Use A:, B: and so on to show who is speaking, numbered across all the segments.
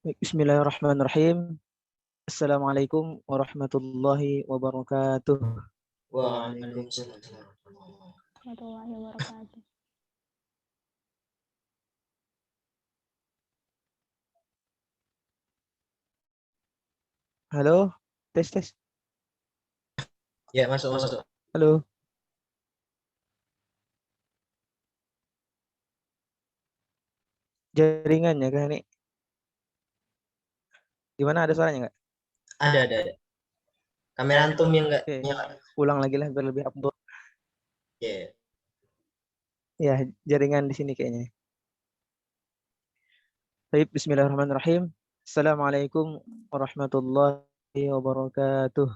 A: Bismillahirrahmanirrahim. Assalamualaikum warahmatullahi wabarakatuh.
B: Waalaikumsalam.
C: Warahmatullahi wabarakatuh.
A: Halo, tes tes.
B: Ya, masuk.
A: Halo. Jaringannya kan ini? Gimana, ada suaranya nggak?
B: Ada. Kamera antum yang enggak
A: Oke,
B: nyala.
A: ulang lagi lah biar lebih update.
B: Ya.
A: Ya, jaringan di sini kayaknya. Baik, bismillahirrahmanirrahim. Assalamualaikum warahmatullahi wabarakatuh.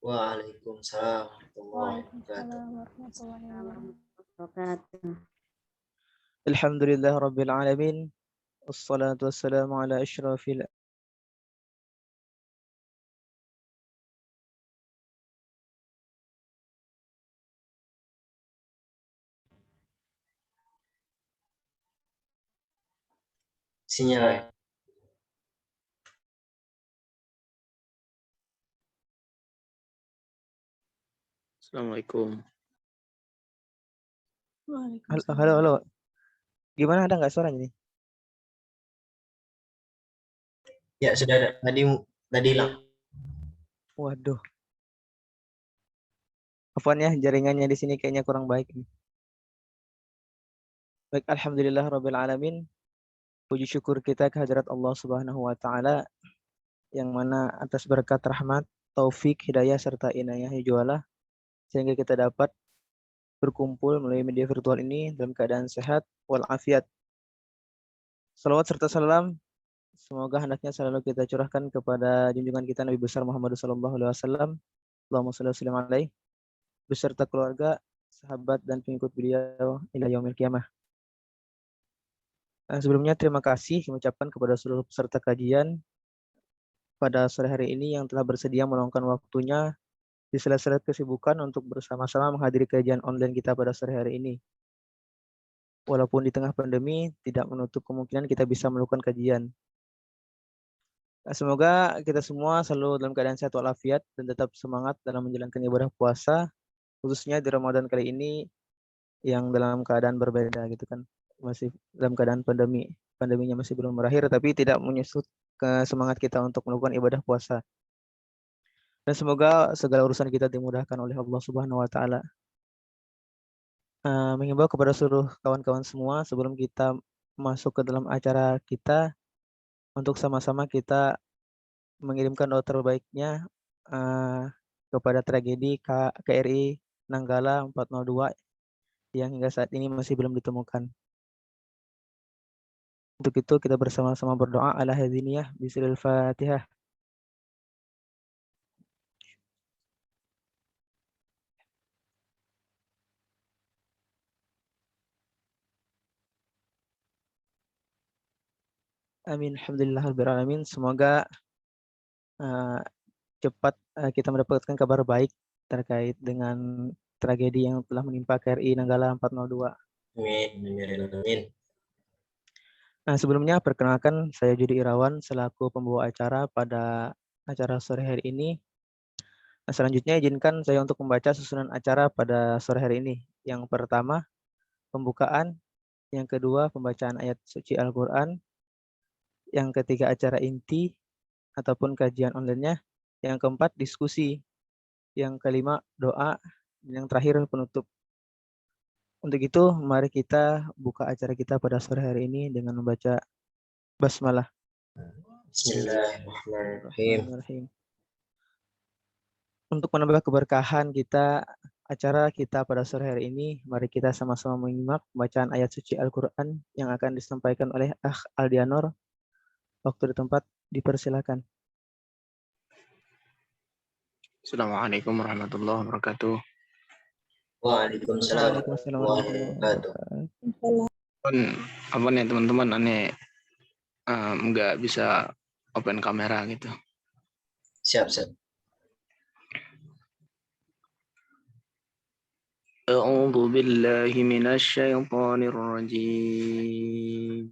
B: Waalaikumsalam warahmatullahi wabarakatuh.
C: Waalaikumsalam warahmatullahi wabarakatuh.
A: Alhamdulillah rabbil alamin. Wassalatu wassalamu ala asyrafil
B: Sinyal.
D: Assalamualaikum.
A: Halo. Gimana, ada nggak suaranya nih?
B: Ya, sudah ada. Tadi hilang.
A: Waduh. Apaan ya, jaringannya di sini kayaknya kurang baik nih. Baik, alhamdulillah rabbil alamin. Puji syukur kita kehadirat Allah Subhanahu wa taala yang mana atas berkat rahmat, taufik, hidayah serta inayahnya jualah sehingga kita dapat berkumpul melalui media virtual ini dalam keadaan sehat walafiat. Salawat serta salam semoga hendaknya selalu kita curahkan kepada junjungan kita Nabi besar Muhammad sallallahu alaihi wasallam. Allahumma shalli wa sallim alaihi beserta keluarga, sahabat dan pengikut beliau ila yaumil qiyamah. Sebelumnya terima kasih mengucapkan kepada seluruh peserta kajian pada sore hari ini yang telah bersedia meluangkan waktunya di sela-sela kesibukan untuk bersama-sama menghadiri kajian online kita pada sore hari ini. Walaupun di tengah pandemi, tidak menutup kemungkinan kita bisa melakukan kajian. Semoga kita semua selalu dalam keadaan sehat walafiat dan tetap semangat dalam menjalankan ibadah puasa, khususnya di Ramadan kali ini yang dalam keadaan berbeda gitu kan. Masih dalam keadaan pandemi. Pandeminya masih belum berakhir, tapi tidak menyusut ke semangat kita untuk melakukan ibadah puasa. Dan semoga segala urusan kita dimudahkan oleh Allah Subhanahu wa taala. Mengimbau kepada seluruh kawan-kawan semua sebelum kita masuk ke dalam acara kita untuk sama-sama kita mengirimkan doa terbaiknya kepada tragedi KRI Nanggala 402 yang hingga saat ini masih belum ditemukan. Untuk itu kita bersama-sama berdoa ala hadziniyah bismillahil Fatihah. Amin. Alhamdulillahirabbil alamin. Semoga cepat kita mendapatkan kabar baik terkait dengan tragedi yang telah menimpa KRI Nanggala 402.
B: Amin.
A: Nah, sebelumnya perkenalkan saya Judi Irawan selaku pembawa acara pada acara sore hari ini. Nah, selanjutnya izinkan saya untuk membaca susunan acara pada sore hari ini. Yang pertama, pembukaan. Yang kedua, pembacaan ayat suci Al-Quran. Yang ketiga, acara inti ataupun kajian online-nya. Yang keempat, diskusi. Yang kelima, doa. Dan yang terakhir, penutup. Untuk itu, mari kita buka acara kita pada sore hari ini dengan membaca basmalah.
B: Bismillahirrahmanirrahim.
A: Untuk menambah keberkahan kita, acara kita pada sore hari ini, mari kita sama-sama menyimak bacaan ayat suci Al-Quran yang akan disampaikan oleh Akh Aldianor. Waktu di tempat dipersilakan.
D: Assalamualaikum warahmatullahi wabarakatuh.
B: Waalaikumsalam warahmatullahi wabarakatuh.
D: Apa nih teman-teman, aneh nggak bisa open kamera gitu.
B: Siap.
D: A'udzu billahi minasy syaithanir rajim.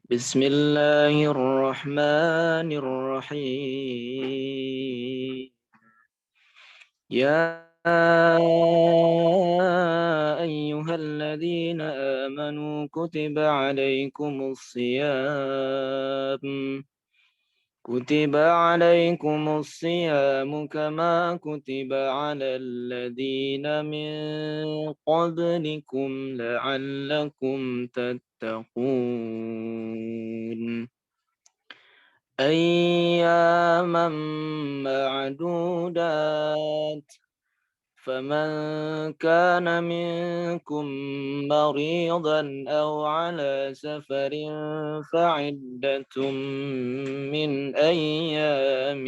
D: بسم الله الرحمن الرحيم يا أيها الذين آمنوا كتب عليكم الصيام كما كتب على الذين من قبلكم لعلكم تتقون أياما معدودات فمن كان منكم مريضا أو على سفر فعدة من أيام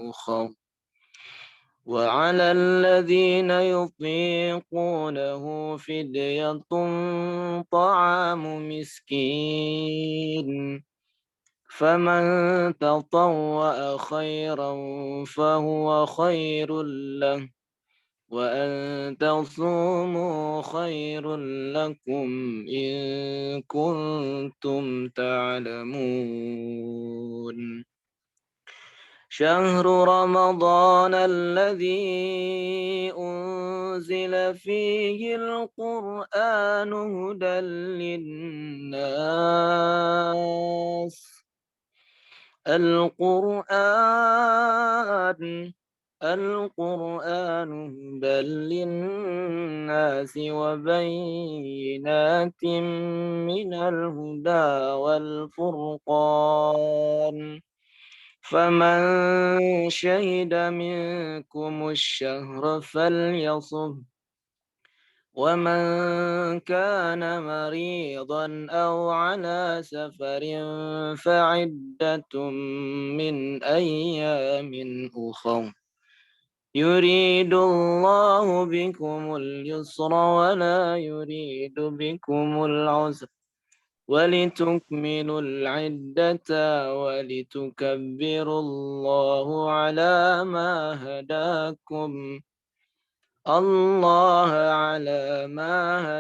D: أخر وعلى الذين يطيقونه فدية طعام مسكين فمن تطوع خيرا فهو خير له وأن تصوموا خير لكم إن كنتم تعلمون شهر رمضان الذي أنزل فيه القرآن هدى للناس القرآن هدى للناس وبينات من الهدى والفرقان فمن شهد منكم الشهر فليصم ومن كان مريضا أو على سفر فعدة من أيام أخر يريد الله بكم اليسر ولا يريد بكم العسر ولتكملوا العدة ولتكبروا الله على ما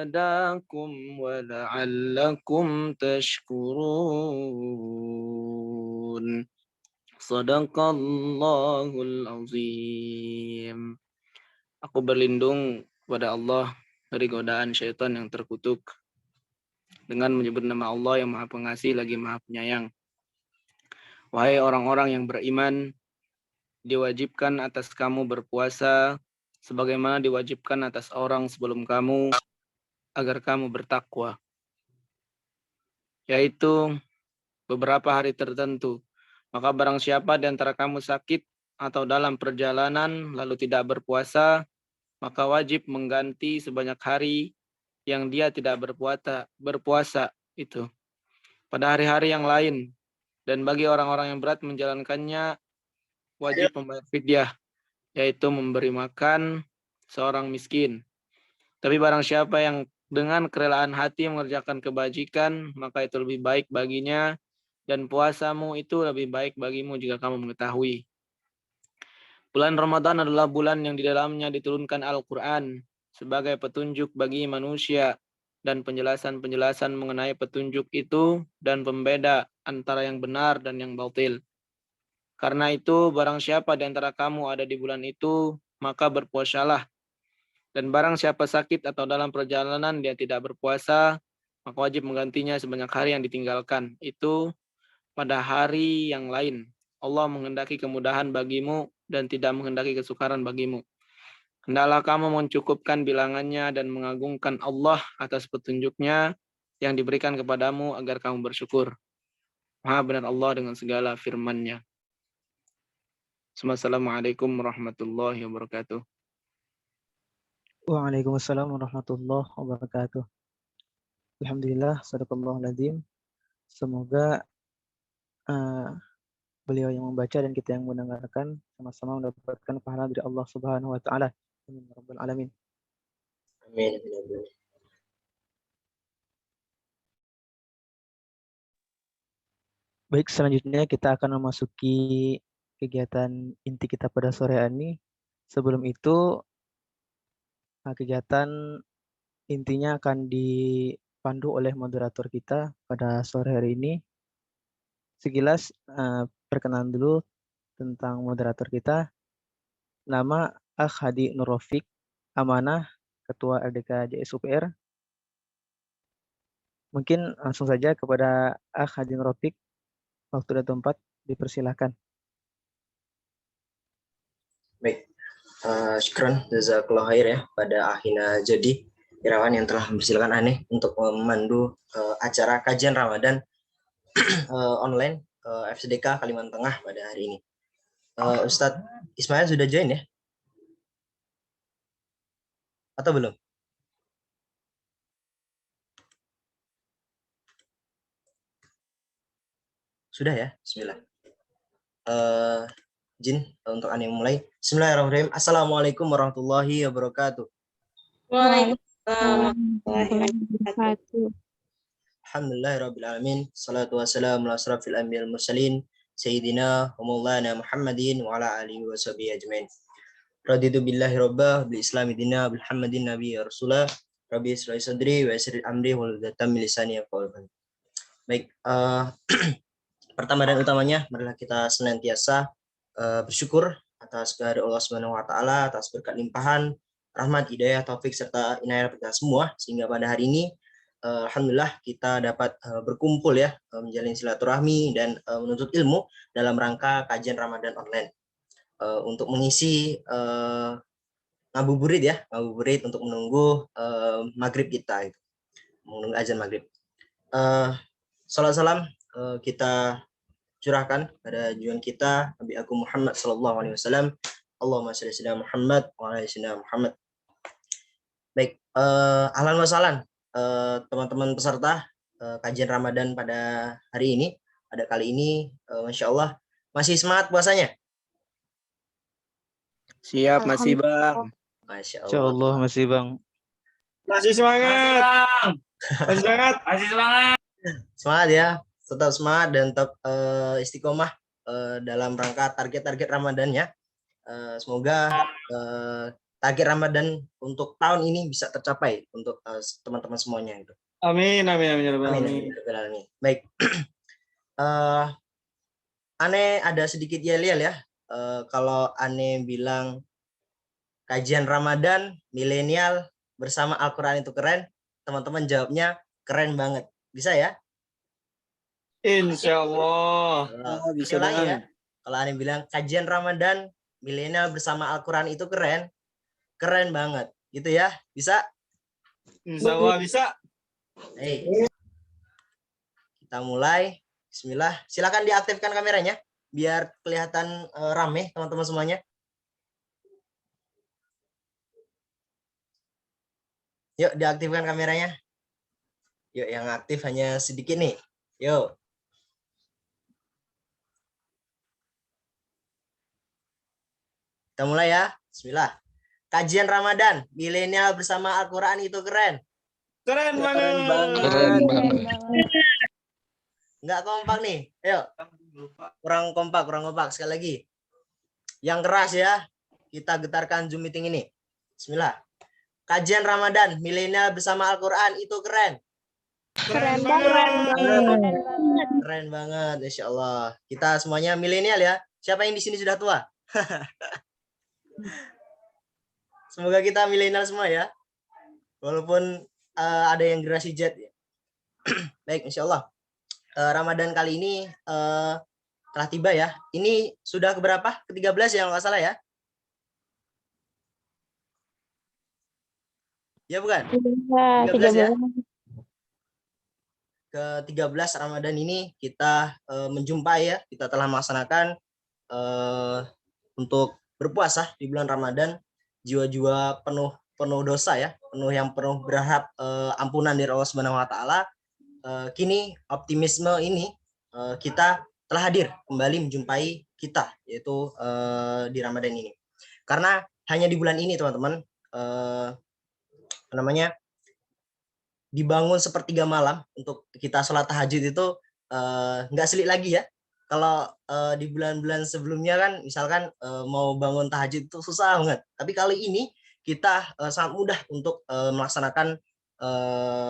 D: هداكم ولعلكم تشكرون Sadaqallahul azim. Aku berlindung kepada Allah dari godaan syaitan yang terkutuk dengan menyebut nama Allah yang Maha Pengasih lagi Maha Penyayang. Wahai orang-orang yang beriman, diwajibkan atas kamu berpuasa sebagaimana diwajibkan atas orang sebelum kamu agar kamu bertakwa, yaitu beberapa hari tertentu. Maka barang siapa di antara kamu sakit atau dalam perjalanan lalu tidak berpuasa, maka wajib mengganti sebanyak hari yang dia tidak berpuasa itu pada hari-hari yang lain. Dan bagi orang-orang yang berat menjalankannya, wajib membayar fidyah, yaitu memberi makan seorang miskin. Tapi barang siapa yang dengan kerelaan hati mengerjakan kebajikan, maka itu lebih baik baginya, dan puasamu itu lebih baik bagimu jika kamu mengetahui. Bulan Ramadan adalah bulan yang di dalamnya diturunkan Al-Quran sebagai petunjuk bagi manusia dan penjelasan-penjelasan mengenai petunjuk itu dan pembeda antara yang benar dan yang batil. Karena itu, barang siapa di antara kamu ada di bulan itu, maka berpuasalah. Dan barang siapa sakit atau dalam perjalanan dia tidak berpuasa, maka wajib menggantinya sebanyak hari yang ditinggalkan. Itu pada hari yang lain. Allah menghendaki kemudahan bagimu dan tidak menghendaki kesukaran bagimu. Hendaklah kamu mencukupkan bilangannya dan mengagungkan Allah atas petunjuknya yang diberikan kepadamu agar kamu bersyukur. Maha benar Allah dengan segala firman-Nya. Assalamualaikum warahmatullahi wabarakatuh.
A: Waalaikumsalam warahmatullahi wabarakatuh. Alhamdulillah, sadaqallahul azim. Semoga beliau yang membaca dan kita yang mendengarkan sama-sama mendapatkan pahala dari Allah Subhanahu wa taala. Amin ya rabbal alamin.
B: Amin.
A: Baik, selanjutnya kita akan memasuki kegiatan inti kita pada sore hari ini. Sebelum itu, kegiatan intinya akan dipandu oleh moderator kita pada sore hari ini, sekilas perkenalan dulu tentang moderator kita. Nama Akh Hadi Nur Rafiq, Amanah, Ketua LDK JSUPR. Mungkin langsung saja kepada Akh Hadi Nur Rafiq, waktu dan tempat dipersilahkan.
B: Baik, syukran jazakallah khair ya pada akhina jadi Irawan yang telah mempersilakan Aneh untuk memandu acara kajian Ramadan online FCDK Kalimantan Tengah pada hari ini. Ustadz Ismail sudah join ya? Atau belum? Sudah ya? Bismillah. Jin untuk Aneh mulai. Bismillahirrahmanirrahim. Assalamualaikum warahmatullahi wabarakatuh.
C: Waalaikumsalam warahmatullahi wabarakatuh.
B: Alhamdulillahirrabbilalamin. Salatu wassalamu ala asrafil anbiya'il mursalin. Sayyidina wa maulana Muhammadin wa ala alihi wa sahbihi ajmain. Raditu billahi rabbah, bil islami dina, bil Muhammadin nabi ya rasulah. Rabbi isra'i sadri wa yassir amri wa hlul min lisani yafqahu qawli. Baik, pertama dan utamanya marilah kita senantiasa bersyukur atas kehadirat Allah Subhanahu wa taala, atas berkat limpahan rahmat, hidayah, taufik serta inayah kita semua sehingga pada hari ini alhamdulillah kita dapat berkumpul ya, menjalin silaturahmi dan menuntut ilmu dalam rangka kajian Ramadan online untuk mengisi ngabuburit ya, ngabuburit untuk menunggu maghrib kita itu, menunggu azan maghrib. Salam salam kita curahkan pada junjungan kita Nabi Agung Muhammad sallallahu alaihi wasallam. Allahumma shalli ala Muhammad wa ala ali Muhammad. Baik, ahlan wa sahlan teman-teman peserta kajian Ramadan pada hari ini. Pada kali ini Masya Allah masih semangat puasanya?
D: Siap, masih Bang.
B: Masya
A: Insya Allah masih Bang.
D: Masih semangat. Masih semangat. Masih semangat.
B: Semangat ya, tetap semangat dan tetap istiqomah dalam rangka target-target Ramadannya. Semoga target Ramadan untuk tahun ini bisa tercapai untuk teman-teman semuanya itu.
D: Amin, amin, amin,
B: Amin. Baik, Aneh ada sedikit yel-yel ya. Kalau Aneh bilang kajian Ramadan milenial bersama Al-Quran itu keren, teman-teman jawabnya keren banget. Bisa ya?
D: Insya Allah.
B: Bisa lagi ya. Kalau Aneh bilang kajian Ramadan milenial bersama Al-Quran itu keren, keren banget. Gitu ya? Bisa?
D: Insya Allah bisa.
B: Hey. Kita mulai. Bismillah. Silakan diaktifkan kameranya biar kelihatan rame teman-teman semuanya. Yuk diaktifkan kameranya. Yuk yang aktif hanya sedikit nih. Yuk. Kita mulai ya. Bismillah. Kajian Ramadan milenial bersama Al-Quran itu keren.
D: Keren banget.
C: Keren banget.
B: Nggak kompak nih. Ayo. Kurang kompak. Sekali lagi. Yang keras ya. Kita getarkan Zoom meeting ini. Bismillah. Kajian Ramadan milenial bersama Al-Quran itu keren.
C: Keren banget.
B: Keren banget, Insya Allah. Kita semuanya milenial ya. Siapa yang di sini sudah tua? Semoga kita milenial semua ya. Walaupun ada yang generasi Z. Ya. Baik, Insya Allah. Ramadan kali ini telah tiba ya. Ini sudah keberapa? Ke-13 ya, nggak salah ya? Ya bukan? 13 ya? Ke-13 Ramadan ini kita menjumpai ya. Kita telah melaksanakan untuk berpuasa di bulan Ramadan. Jiwa-jiwa penuh dosa ya. Penuh berharap ampunan dari Allah Subhanahu wa taala. Kini optimisme ini kita telah hadir kembali menjumpai kita yaitu di Ramadan ini. Karena hanya di bulan ini teman-teman dibangun sepertiga malam untuk kita sholat tahajud itu nggak sulit lagi ya. Kalau di bulan-bulan sebelumnya kan misalkan mau bangun tahajud itu susah banget. Tapi kali ini kita sangat mudah untuk melaksanakan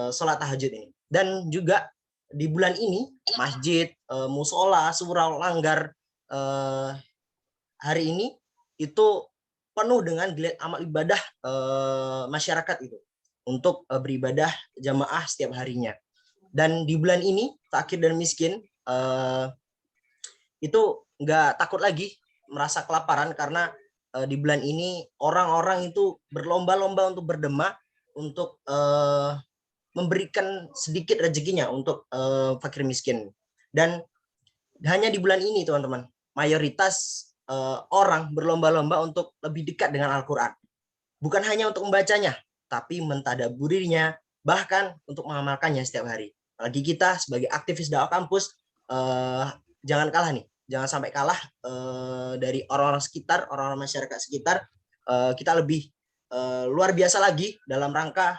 B: sholat tahajud ini. Dan juga di bulan ini masjid, musola, surau, langgar hari ini itu penuh dengan giliran amal ibadah masyarakat itu untuk beribadah jamaah setiap harinya. Dan di bulan ini fakir dan miskin itu nggak takut lagi merasa kelaparan karena di bulan ini orang-orang itu berlomba-lomba untuk berdema untuk memberikan sedikit rezekinya untuk fakir miskin. Dan hanya di bulan ini teman-teman, mayoritas orang berlomba-lomba untuk lebih dekat dengan Al-Quran. Bukan hanya untuk membacanya, tapi mentadaburinya, bahkan untuk mengamalkannya setiap hari. Apalagi kita sebagai aktivis dakwah kampus, jangan kalah nih, jangan sampai kalah dari orang-orang sekitar, orang-orang masyarakat sekitar. Kita lebih luar biasa lagi dalam rangka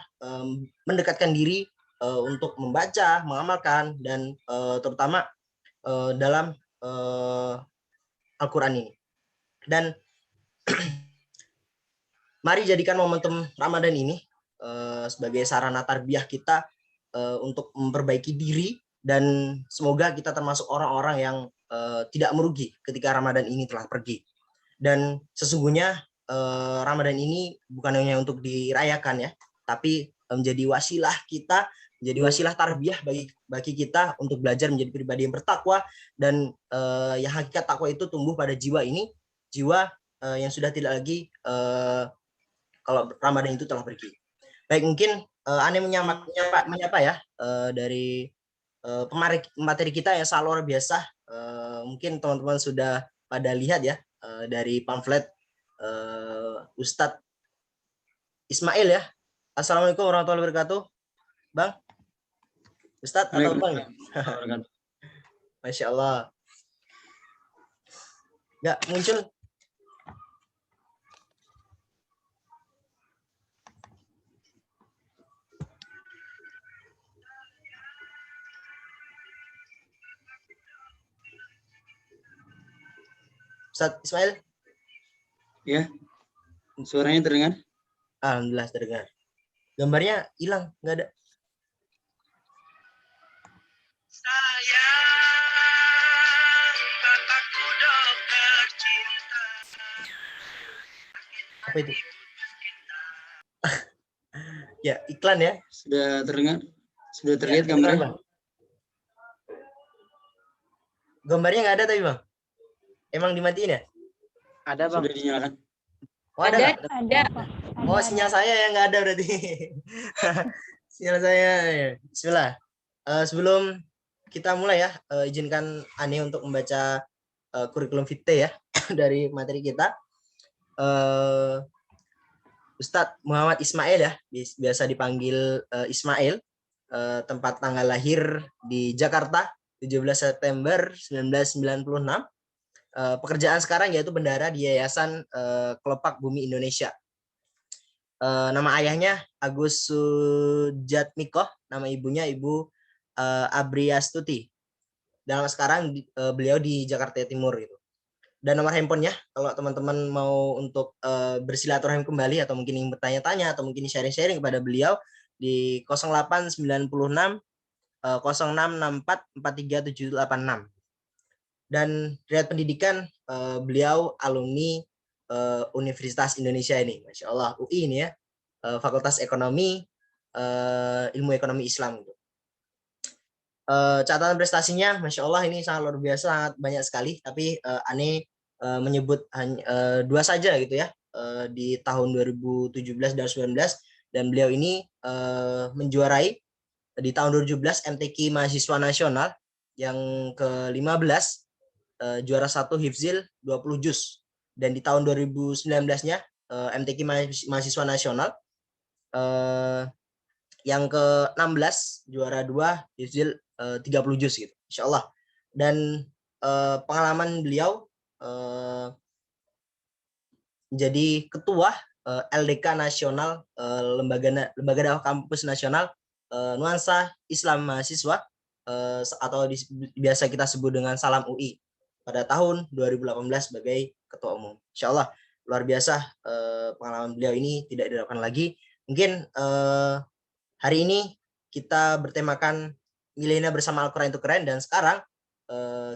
B: mendekatkan diri untuk membaca, mengamalkan, dan terutama dalam Al-Quran ini. Dan mari jadikan momentum Ramadan ini sebagai sarana tarbiyah kita untuk memperbaiki diri, dan semoga kita termasuk orang-orang yang tidak merugi ketika Ramadan ini telah pergi. Dan sesungguhnya Ramadan ini bukan hanya untuk dirayakan ya, tapi menjadi wasilah kita, menjadi wasilah tarbiyah bagi kita untuk belajar menjadi pribadi yang bertakwa, dan yang hakikat takwa itu tumbuh pada jiwa ini, jiwa yang sudah tidak lagi kalau Ramadan itu telah pergi. Baik, mungkin Ane menyapa ya dari pemateri kita yang sangat luar biasa. Mungkin teman-teman sudah pada lihat ya dari pamflet Ustadz Ismail ya. Assalamualaikum warahmatullahi wabarakatuh, Bang. Ustadz atau Bang? Masya Allah. Nggak muncul. Ustadz Ismail?
E: Ya, suaranya terdengar?
B: Alhamdulillah terdengar. Gambarnya hilang, nggak ada. Apa itu? Ya, iklan ya.
E: Sudah terdengar? Sudah terlihat ya, gambarnya?
B: Gambarnya nggak ada tapi Bang. Emang dimatiin ya?
D: Ada Bang.
E: Sudah dinyalakan.
B: Oh, ada. Oh, sinyal saya yang nggak ada berarti. Sinyal saya. Bismillah. Sebelum kita mulai ya, izinkan Ani untuk membaca kurikulum vitae ya dari materi kita. Ustadz Muhammad Ismail ya, biasa dipanggil Ismail, tempat tanggal lahir di Jakarta 17 September 1996. Pekerjaan sekarang yaitu bendahara di Yayasan Kelopak Bumi Indonesia. Nama ayahnya Agus Sujatmiko, nama ibunya Ibu Abriastuti. Dan sekarang beliau di Jakarta Timur gitu. Dan nomor handphonenya kalau teman-teman mau untuk bersilaturahim kembali atau mungkin ingin bertanya-tanya atau mungkin sharing-sharing kepada beliau di 0896 0664 43786. Dan riwayat pendidikan beliau alumni Universitas Indonesia ini, Masya Allah, UI ini ya, Fakultas Ekonomi, Ilmu Ekonomi Islam. Catatan prestasinya, Masya Allah, ini sangat luar biasa, sangat banyak sekali, tapi Ane menyebut hanya 2 saja gitu ya, di tahun 2017 dan 2019, dan beliau ini menjuarai di tahun 2017 MTQ Mahasiswa Nasional yang ke-15, juara 1 Hifzil 20 juz, dan di tahun 2019-nya MTQ Mahasiswa Nasional yang ke-16 juara 2 Hifzil 30 juz gitu, Insya Allah. Dan pengalaman beliau menjadi ketua LDK Nasional, Lembaga Dakwah Kampus Nasional Nuansa Islam Mahasiswa, atau biasa kita sebut dengan Salam UI, pada tahun 2018 sebagai ketua umum. Insya Allah luar biasa pengalaman beliau ini tidak dilakukan lagi. Mungkin hari ini kita bertemakan Milena bersama Al-Quran itu keren, dan sekarang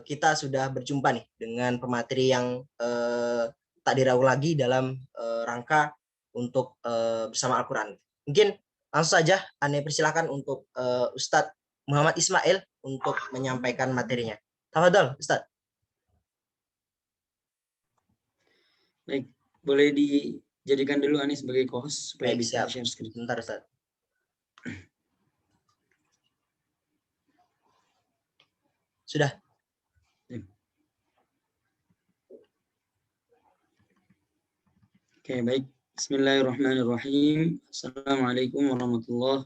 B: kita sudah berjumpa nih dengan pemateri yang tak diragu lagi dalam rangka untuk bersama Al-Quran. Mungkin langsung saja Ane persilakan untuk Ustadz Muhammad Ismail untuk menyampaikan materinya. Tafadhol, Ustadz.
E: Baik, boleh dijadikan dulu Ani sebagai co-host supaya
B: Baik,
E: bisa
B: siap.
E: share screen.
B: Bentar, Ustadz. Sudah.
E: Oke, baik. Bismillahirrahmanirrahim. Assalamualaikum warahmatullahi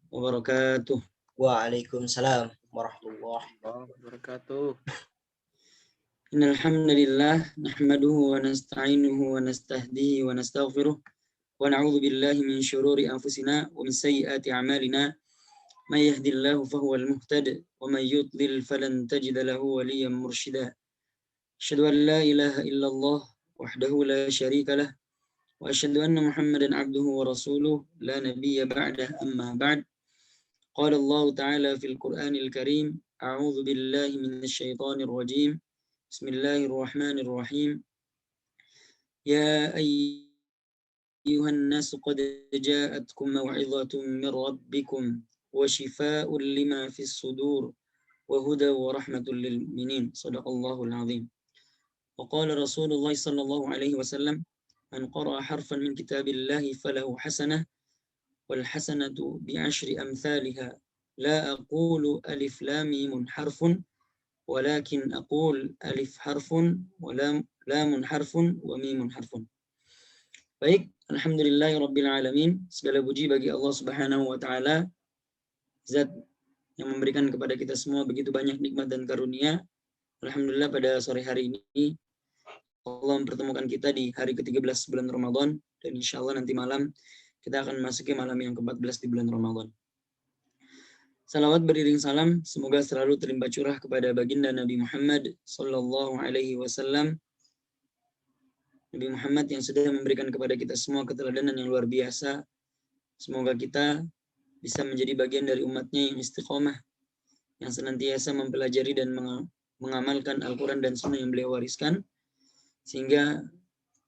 E: wabarakatuh.
B: Waalaikumsalam warahmatullahi
D: wabarakatuh.
E: Innal hamdalillah nahmaduhu wa nasta'inuhu wa nastahdihi wa nastaghfiruh wa na'udzu billahi min syururi anfusina wa min sayyiati a'malina. May yahdihillahu fahuwal muhtadi wa may yudlil falan tajida lahu waliyyan mursyida. Asyhadu an la ilaha illallah wahdahu la syarika lah wa asyhadu anna Muhammadan abduhu wa rasuluh la nabiyya ba'dah, amma ba'd. Qala Allah ta'ala fil Qur'anil Karim, a'udzu billahi minasy syaithanir rajim. Bismillahirrahmanirrahim. Ya ayyuhan nasu qad ja'atkum maw'izatun min rabbikum wa shifaa'un lima fis sudur wa huda wa rahmatul lil mu'minin. Shadaqallahul azim. Wa qala Rasulullah sallallahu alaihi wasallam, man qara'a harfan min kitabillahi falahu hasanah wal hasanatu bi asyri amsalha. La aqulu alif lam mim harfun walakin aqul alif harfun wa lamun harfun wa mimun harfun. Baik, alhamdulillahirabbil alamin. Segala puji bagi Allah Subhanahu wa taala, zat yang memberikan kepada kita semua begitu banyak nikmat dan karunia. Alhamdulillah pada sore hari ini Allah mempertemukan kita di hari ke-13 bulan Ramadan, dan insya Allah nanti malam kita akan memasuki malam yang ke-14 di bulan Ramadan. Salawat beriring salam semoga selalu terlimpah curah kepada baginda Nabi Muhammad sallallahu alaihi wasallam. Nabi Muhammad yang sudah memberikan kepada kita semua keteladanan yang luar biasa. Semoga kita bisa menjadi bagian dari umatnya yang istiqomah, yang senantiasa mempelajari dan mengamalkan Al-Quran dan Sunnah yang beliau wariskan, sehingga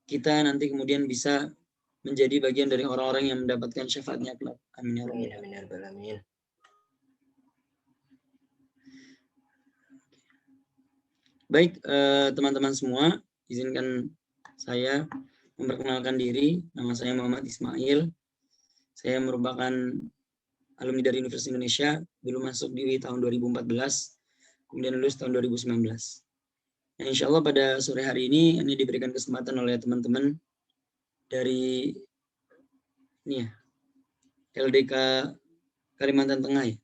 E: kita nanti kemudian bisa menjadi bagian dari orang-orang yang mendapatkan syafaatnya kelak. Amin ya rabbal alamin.
B: Amin ya rabbal alamin.
E: Baik, teman-teman semua, izinkan saya memperkenalkan diri. Nama saya Muhammad Ismail. Saya merupakan alumni dari Universitas Indonesia, dulu masuk di UI tahun 2014, kemudian lulus tahun 2019. Nah, insya Allah pada sore hari ini diberikan kesempatan oleh teman-teman dari ini ya, LDK Kalimantan Tengah ya.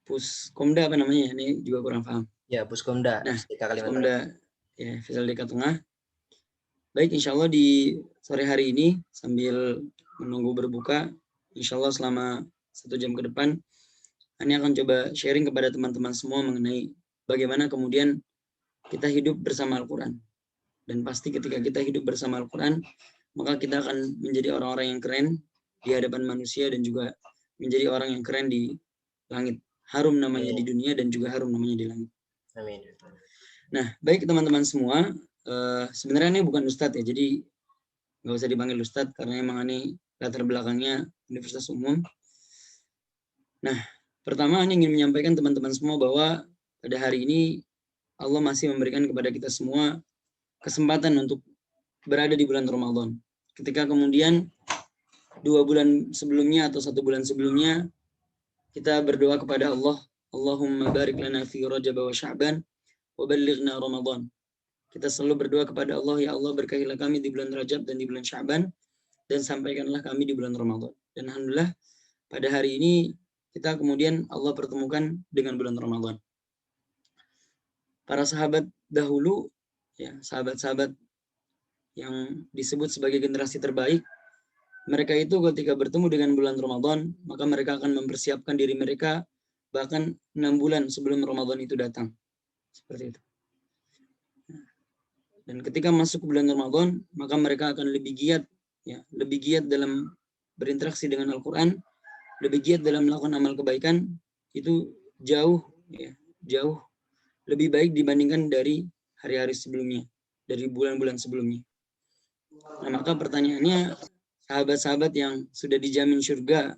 E: Puskomda apa namanya? Ini juga kurang paham.
B: Ya, Puskomda.
E: Nah,
B: Kalimantan.
E: Puskomda ya, LDK Tengah. Baik, insya Allah di sore hari ini sambil menunggu berbuka, insya Allah selama 1 jam ke depan, Ani akan coba sharing kepada teman-teman semua mengenai bagaimana kemudian kita hidup bersama Al-Quran. Dan pasti ketika kita hidup bersama Al-Quran, maka kita akan menjadi orang-orang yang keren di hadapan manusia dan juga menjadi orang yang keren di langit. Harum namanya di dunia dan juga harum namanya di langit.
B: Amin.
E: Nah, baik teman-teman semua, sebenarnya ini bukan Ustadz ya, jadi nggak usah dipanggil Ustadz karena emang ini latar belakangnya Universitas Umum. Nah, pertama ini ingin menyampaikan teman-teman semua bahwa pada hari ini Allah masih memberikan kepada kita semua kesempatan untuk berada di bulan Ramadan. Ketika kemudian 2 bulan sebelumnya atau 1 bulan sebelumnya kita berdoa kepada Allah, Allahumma barik lana fi Rajab wa Sya'ban wa ballighna Ramadan. Kita selalu berdoa kepada Allah, ya Allah berkahilah kami di bulan Rajab dan di bulan Sya'ban, dan sampaikanlah kami di bulan Ramadan. Dan alhamdulillah pada hari ini kita kemudian Allah pertemukan dengan bulan Ramadan. Para sahabat dahulu, ya sahabat-sahabat yang disebut sebagai generasi terbaik, mereka itu ketika bertemu dengan bulan Ramadan, maka mereka akan mempersiapkan diri mereka bahkan 6 bulan sebelum Ramadan itu datang. Seperti itu. Dan ketika masuk bulan Ramadan, maka mereka akan lebih giat, ya, lebih giat dalam berinteraksi dengan Al-Quran, lebih giat dalam melakukan amal kebaikan itu jauh lebih baik dibandingkan dari hari-hari sebelumnya, dari bulan-bulan sebelumnya. Nah, maka pertanyaannya, sahabat-sahabat yang sudah dijamin surga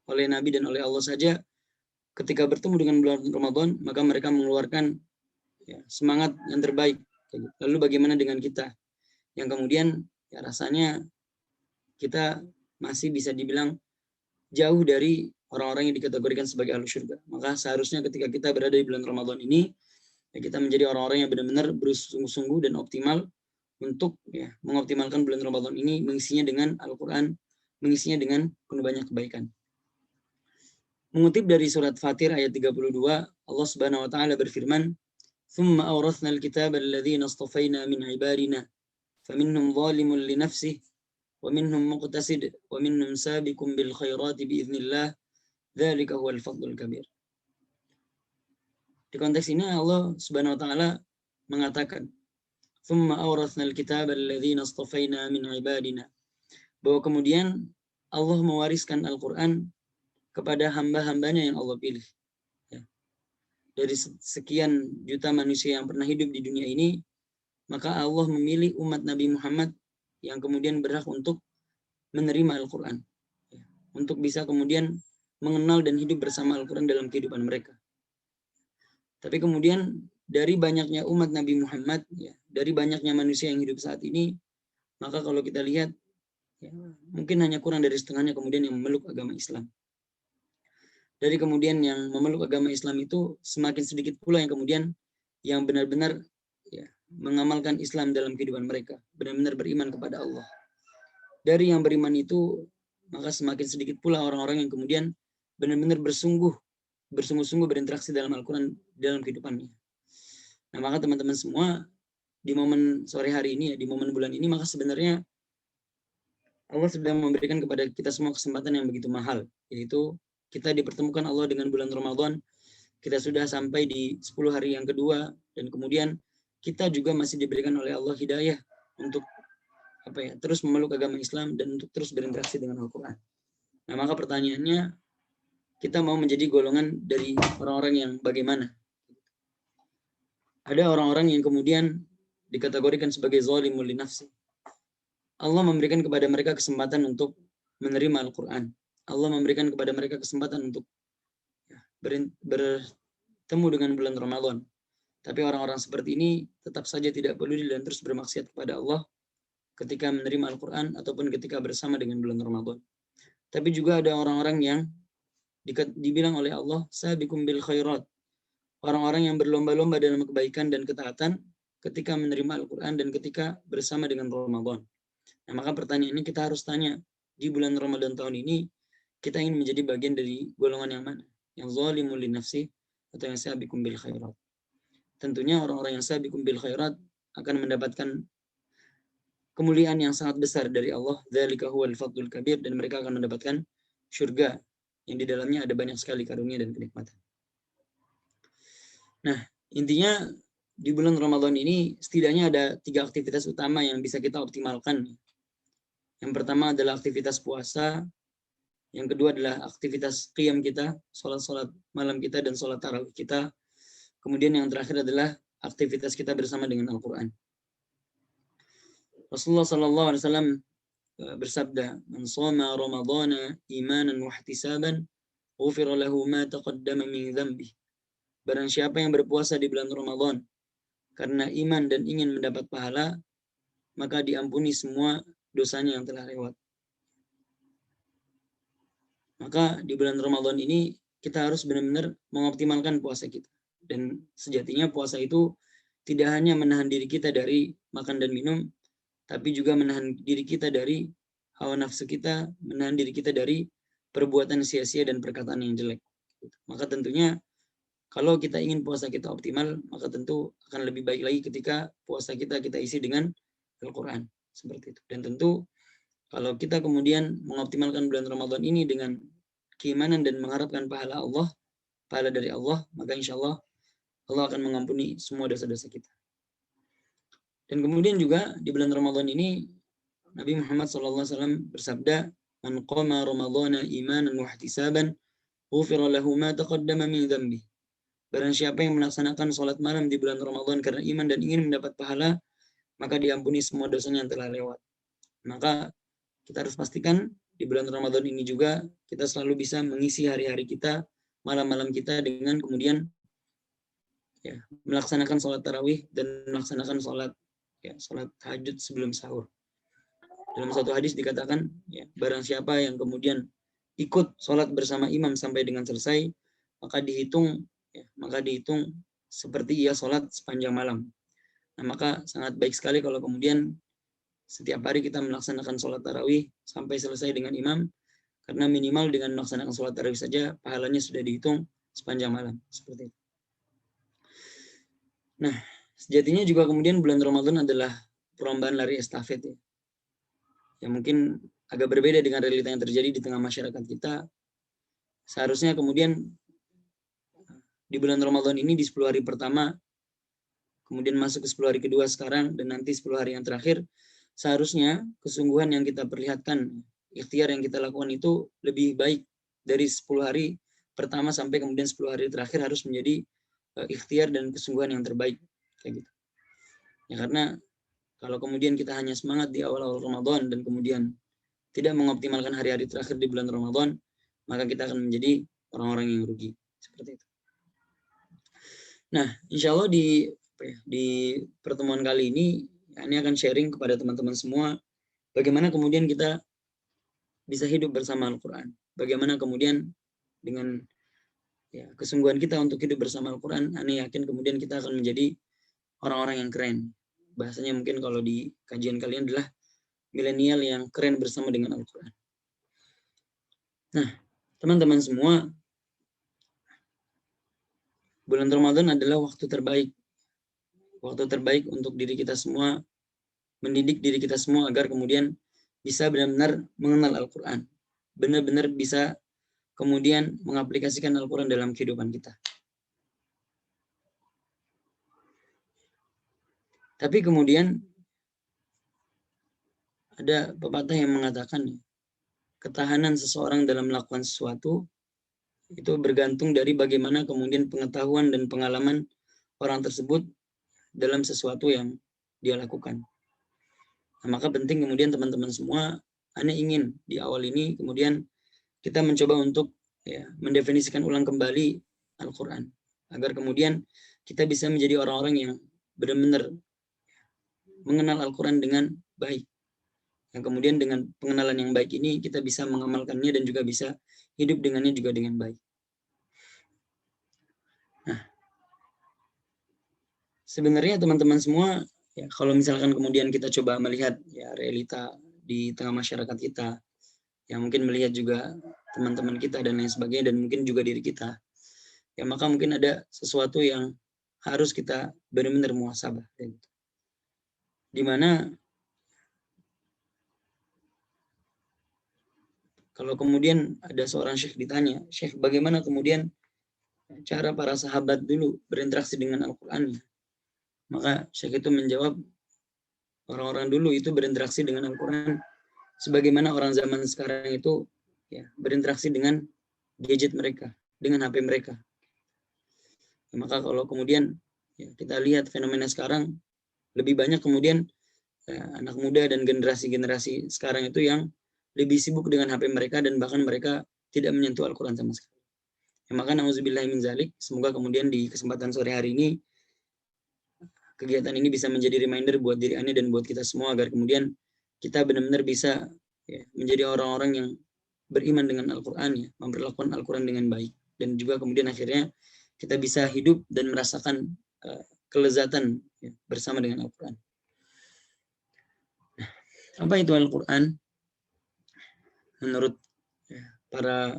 E: oleh Nabi dan oleh Allah saja, ketika bertemu dengan bulan Ramadan, maka mereka mengeluarkan semangat yang terbaik. Lalu bagaimana dengan kita? Yang kemudian rasanya kita masih bisa dibilang jauh dari orang-orang yang dikategorikan sebagai ahlu surga. Maka seharusnya ketika kita berada di bulan Ramadan ini, kita menjadi orang-orang yang benar-benar bersungguh-sungguh dan optimal untuk mengoptimalkan bulan Ramadan ini, mengisinya dengan Al-Quran, mengisinya dengan penuh banyak kebaikan. Mengutip dari surat Fatir ayat 32, Allah Subhanahu wa taala berfirman, ثم أورثنا الكتاب الذين اصطفينا من عبادنا فمنهم ظالم لنفسه ومنهم مقتصد ومنهم سابق بالخيرات بإذن الله ذلك هو الفضل الكبير. Di konteks ini Allah Subhanahu wa taala mengatakan, ثم أورثنا الكتاب الذين اصطفينا من عبادنا, bahwa kemudian Allah mewariskan Al-Quran kepada hamba-hambanya yang Allah pilih. Dari sekian juta manusia yang pernah hidup di dunia ini, maka Allah memilih umat Nabi Muhammad yang kemudian berhak untuk menerima Al-Quran, untuk bisa kemudian mengenal dan hidup bersama Al-Quran dalam kehidupan mereka. Tapi kemudian dari banyaknya umat Nabi Muhammad, dari banyaknya manusia yang hidup saat ini, maka kalau kita lihat, mungkin hanya kurang dari setengahnya kemudian yang memeluk agama Islam. Dari kemudian yang memeluk agama Islam itu semakin sedikit pula yang kemudian yang benar-benar mengamalkan Islam dalam kehidupan mereka, benar-benar beriman kepada Allah. Dari yang beriman itu, maka semakin sedikit pula orang-orang yang kemudian benar-benar bersungguh-sungguh berinteraksi dalam Al-Quran dalam kehidupannya. Nah, maka teman-teman semua, di momen sore hari ini, di momen bulan ini, maka sebenarnya Allah sedang memberikan kepada kita semua kesempatan yang begitu mahal, yaitu kita dipertemukan Allah dengan bulan Ramadan. Kita sudah sampai di 10 hari yang kedua, dan kemudian kita juga masih diberikan oleh Allah hidayah untuk terus memeluk agama Islam dan untuk terus berinteraksi dengan Al-Quran. Nah, maka pertanyaannya, kita mau menjadi golongan dari orang-orang yang bagaimana? Ada orang-orang yang kemudian dikategorikan sebagai zalimul li nafsi. Allah memberikan kepada mereka kesempatan untuk menerima Al-Quran. Allah memberikan kepada mereka kesempatan untuk bertemu dengan bulan Ramadan. Tapi orang-orang seperti ini tetap saja tidak peduli dan terus bermaksiat kepada Allah ketika menerima Al-Quran ataupun ketika bersama dengan bulan Ramadan. Tapi juga ada orang-orang yang dibilang oleh Allah, sabiqum bil khairat. Orang-orang yang berlomba-lomba dalam kebaikan dan ketaatan ketika menerima Al-Quran dan ketika bersama dengan Ramadan. Nah, maka pertanyaan ini kita harus tanya, di bulan Ramadan tahun ini, kita ingin menjadi bagian dari golongan yang mana? Yang zalimul li nafsi atau yang sabiqum bil khairat? Tentunya orang-orang yang sabiqum bil khairat akan mendapatkan kemuliaan yang sangat besar dari Allah, dzalika huwal fadlul kabir, dan mereka akan mendapatkan surga yang di dalamnya ada banyak sekali karunia dan kenikmatan. Nah, intinya di bulan Ramadan ini setidaknya ada 3 aktivitas utama yang bisa kita optimalkan. Yang pertama adalah aktivitas puasa, yang kedua adalah aktivitas qiyam kita, sholat malam kita dan sholat tarawih kita. Kemudian yang terakhir adalah aktivitas kita bersama dengan Al-Quran. Rasulullah SAW bersabda, "Man shoma Ramadhana imanan wa ihtisaban, ghufira lahu ma taqaddama min dzambi." Barang siapa yang berpuasa di bulan Ramadan karena iman dan ingin mendapat pahala, maka diampuni semua dosanya yang telah lewat. Maka di bulan Ramadan ini kita harus benar-benar mengoptimalkan puasa kita. Dan sejatinya puasa itu tidak hanya menahan diri kita dari makan dan minum, tapi juga menahan diri kita dari hawa nafsu kita, menahan diri kita dari perbuatan sia-sia dan perkataan yang jelek. Maka tentunya kalau kita ingin puasa kita optimal, maka tentu akan lebih baik lagi ketika puasa kita isi dengan Al-Quran. Seperti itu. Dan tentu kalau kita kemudian mengoptimalkan bulan Ramadan ini dengan keimanan dan mengharapkan pahala Allah, pahala dari Allah, maka insya Allah Allah akan mengampuni semua dosa-dosa kita. Dan kemudian juga di bulan Ramadan ini Nabi Muhammad SAW bersabda, man qama ramadhana imanan wa ihtisaban ghufira lahu ma taqaddama min dhanbi. Barang siapa yang melaksanakan salat malam di bulan Ramadan karena iman dan ingin mendapat pahala, maka diampuni semua dosanya yang telah lewat. Maka kita harus pastikan di bulan Ramadan ini juga kita selalu bisa mengisi hari-hari kita, malam-malam kita dengan kemudian ya, melaksanakan sholat tarawih dan melaksanakan sholat tahajud sebelum sahur. Dalam satu hadis dikatakan, ya, barang siapa yang kemudian ikut sholat bersama imam sampai dengan selesai, maka dihitung seperti ia sholat sepanjang malam. Nah, maka sangat baik sekali kalau kemudian setiap hari kita melaksanakan sholat tarawih sampai selesai dengan imam, karena minimal dengan melaksanakan sholat tarawih saja pahalanya sudah dihitung sepanjang malam. Seperti itu. Nah, sejatinya juga kemudian bulan Ramadan adalah perlombaan lari estafet ya. Yang mungkin agak berbeda dengan realita yang terjadi di tengah masyarakat kita. Seharusnya kemudian di bulan Ramadan ini di 10 hari pertama, kemudian masuk ke 10 hari kedua sekarang, dan nanti 10 hari yang terakhir, seharusnya kesungguhan yang kita perlihatkan, ikhtiar yang kita lakukan itu lebih baik dari 10 hari pertama sampai kemudian 10 hari terakhir harus menjadi ikhtiar dan kesungguhan yang terbaik. Kayak gitu. Ya, karena kalau kemudian kita hanya semangat di awal-awal Ramadan dan kemudian tidak mengoptimalkan hari-hari terakhir di bulan Ramadan, maka kita akan menjadi orang-orang yang rugi. Seperti itu. Nah, insya Allah di pertemuan kali ini akan sharing kepada teman-teman semua bagaimana kemudian kita bisa hidup bersama Al-Quran. Bagaimana kemudian dengan kesungguhan kita untuk hidup bersama Al-Quran, Ani yakin kemudian kita akan menjadi orang-orang yang keren. Bahasanya mungkin kalau di kajian kalian adalah milenial yang keren bersama dengan Al-Quran. Nah, teman-teman semua, bulan Ramadan adalah waktu terbaik. Waktu terbaik untuk diri kita semua, mendidik diri kita semua agar kemudian bisa benar-benar mengenal Al-Quran. Benar-benar bisa kemudian mengaplikasikan Al-Quran dalam kehidupan kita. Tapi kemudian ada pepatah yang mengatakan ketahanan seseorang dalam melakukan sesuatu itu bergantung dari bagaimana kemudian pengetahuan dan pengalaman orang tersebut dalam sesuatu yang dia lakukan. Nah, maka penting kemudian teman-teman semua, Anda ingin di awal ini kemudian kita mencoba untuk mendefinisikan ulang kembali Al-Quran. Agar kemudian kita bisa menjadi orang-orang yang benar-benar mengenal Al-Quran dengan baik. Yang kemudian dengan pengenalan yang baik ini kita bisa mengamalkannya dan juga bisa hidup dengannya juga dengan baik. Nah, sebenarnya teman-teman semua, ya, kalau misalkan kemudian kita coba melihat realita di tengah masyarakat kita, yang mungkin melihat juga teman-teman kita dan lain sebagainya, dan mungkin juga diri kita, ya maka mungkin ada sesuatu yang harus kita benar-benar muhasabah. Di mana kalau kemudian ada seorang syekh ditanya, "Syekh, bagaimana kemudian cara para sahabat dulu berinteraksi dengan Al-Quran?" Maka syekh itu menjawab, orang-orang dulu itu berinteraksi dengan Al-Quran sebagaimana orang zaman sekarang itu berinteraksi dengan gadget mereka, dengan HP mereka. Maka kalau kemudian kita lihat fenomena sekarang, lebih banyak kemudian anak muda dan generasi-generasi sekarang itu yang lebih sibuk dengan HP mereka dan bahkan mereka tidak menyentuh Al-Quran sama sekali. Maka na'udzubillahi min zalik, semoga kemudian di kesempatan sore hari ini kegiatan ini bisa menjadi reminder buat diri Anda dan buat kita semua agar kemudian kita benar-benar bisa menjadi orang-orang yang beriman dengan Al-Quran, memperlakukan Al-Quran dengan baik, dan juga kemudian akhirnya kita bisa hidup dan merasakan kelezatan bersama dengan Al-Quran. Apa itu Al-Quran? Menurut para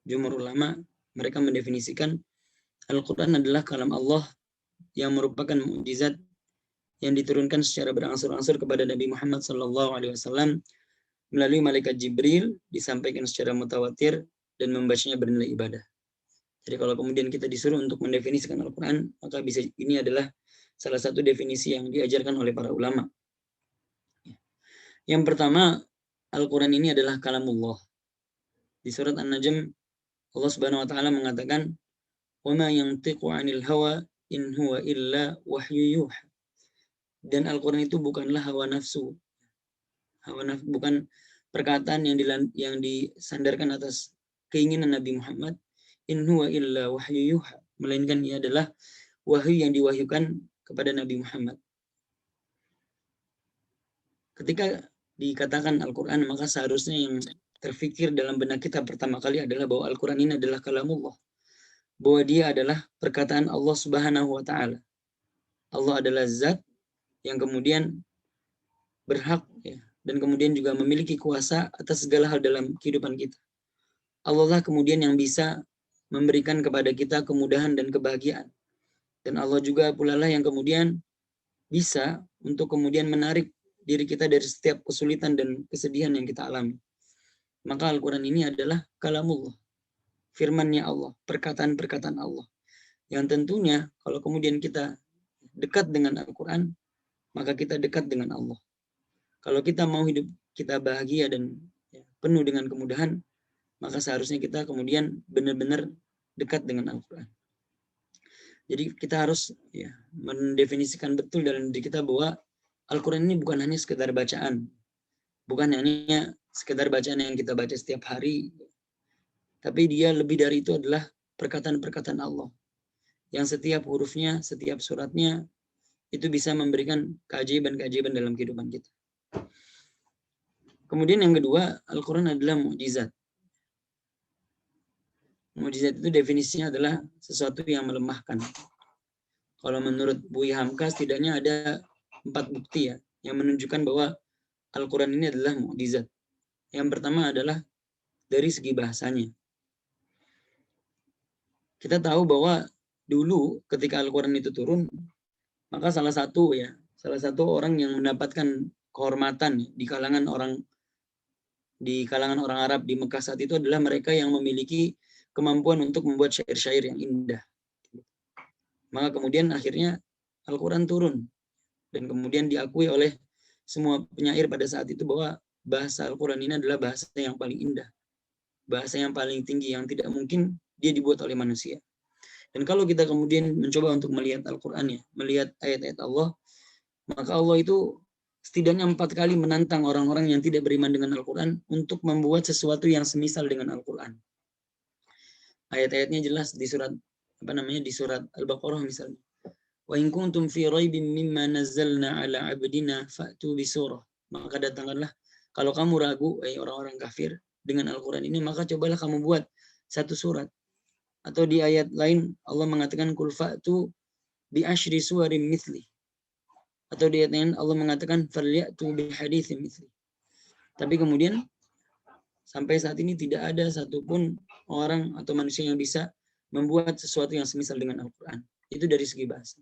E: jumhur ulama, mereka mendefinisikan Al-Quran adalah kalam Allah yang merupakan mukjizat yang diturunkan secara berangsur-angsur kepada Nabi Muhammad SAW melalui malaikat Jibril, disampaikan secara mutawatir dan membacanya bernilai ibadah. Jadi kalau kemudian kita disuruh untuk mendefinisikan Al-Quran, maka bisa ini adalah salah satu definisi yang diajarkan oleh para ulama. Yang pertama, Al-Quran ini adalah kalamullah. Di surat An-Najm Allah Subhanahu wa taala mengatakan, "Wa ma yantiqu 'anil hawa in huwa illa wahyu yuha." Dan Al-Quran itu bukanlah hawa nafsu. Bukan perkataan yang disandarkan atas keinginan Nabi Muhammad. In huwa illa wahyu yuha. Melainkan ia adalah wahyu yang diwahyukan kepada Nabi Muhammad. Ketika dikatakan Al-Quran, maka seharusnya yang terfikir dalam benak kita pertama kali adalah bahwa Al-Quran ini adalah kalamullah. Bahwa dia adalah perkataan Allah Subhanahu wa ta'ala. Allah adalah zat yang kemudian berhak ya, dan kemudian juga memiliki kuasa atas segala hal dalam kehidupan kita. Allah lah kemudian yang bisa memberikan kepada kita kemudahan dan kebahagiaan. Dan Allah juga pula lah yang kemudian bisa untuk kemudian menarik diri kita dari setiap kesulitan dan kesedihan yang kita alami. Maka Al-Quran ini adalah kalamullah, firman-Nya Allah, perkataan-perkataan Allah. Yang tentunya kalau kemudian kita dekat dengan Al-Quran, maka kita dekat dengan Allah. Kalau kita mau hidup kita bahagia dan penuh dengan kemudahan, maka seharusnya kita kemudian benar-benar dekat dengan Al-Quran. Jadi kita harus mendefinisikan betul dalam diri kita bahwa Al-Quran ini bukan hanya sekedar bacaan. Bukan hanya sekedar bacaan yang kita baca setiap hari. Tapi dia lebih dari itu adalah perkataan-perkataan Allah. Yang setiap hurufnya, setiap suratnya, itu bisa memberikan keajaiban-keajaiban dalam kehidupan kita. Kemudian yang kedua, Al-Quran adalah mukjizat. Mukjizat itu definisinya adalah sesuatu yang melemahkan. Kalau menurut Buya Hamka, setidaknya ada 4 bukti ya yang menunjukkan bahwa Al-Quran ini adalah mukjizat. Yang pertama adalah dari segi bahasanya. Kita tahu bahwa dulu ketika Al-Quran itu turun, maka salah satu orang yang mendapatkan kehormatan di kalangan orang Arab di Mekah saat itu adalah mereka yang memiliki kemampuan untuk membuat syair-syair yang indah. Maka kemudian akhirnya Al-Quran turun. Dan kemudian diakui oleh semua penyair pada saat itu bahwa bahasa Al-Quran ini adalah bahasa yang paling indah. Bahasa yang paling tinggi yang tidak mungkin dia dibuat oleh manusia. Dan kalau kita kemudian mencoba untuk melihat Al-Quran ya, melihat ayat-ayat Allah, maka Allah itu setidaknya 4 kali menantang orang-orang yang tidak beriman dengan Al-Quran untuk membuat sesuatu yang semisal dengan Al-Quran. Ayat-ayatnya jelas di surat Al-Baqarah misalnya. Wa in kuntum fi raibin mimma nazzalna ala 'abdina fa'tu bi surah. Maka datangkanlah kalau kamu ragu orang-orang kafir dengan Al-Quran ini, maka cobalah kamu buat satu surat. Atau di ayat lain Allah mengatakan kul fa'tu bi asyri suwarin mithli. Atau di ayat lain Allah mengatakan falyatu bi haditsin mithli. Tapi kemudian sampai saat ini tidak ada satupun orang atau manusia yang bisa membuat sesuatu yang semisal dengan Al-Quran. Itu dari segi bahasa.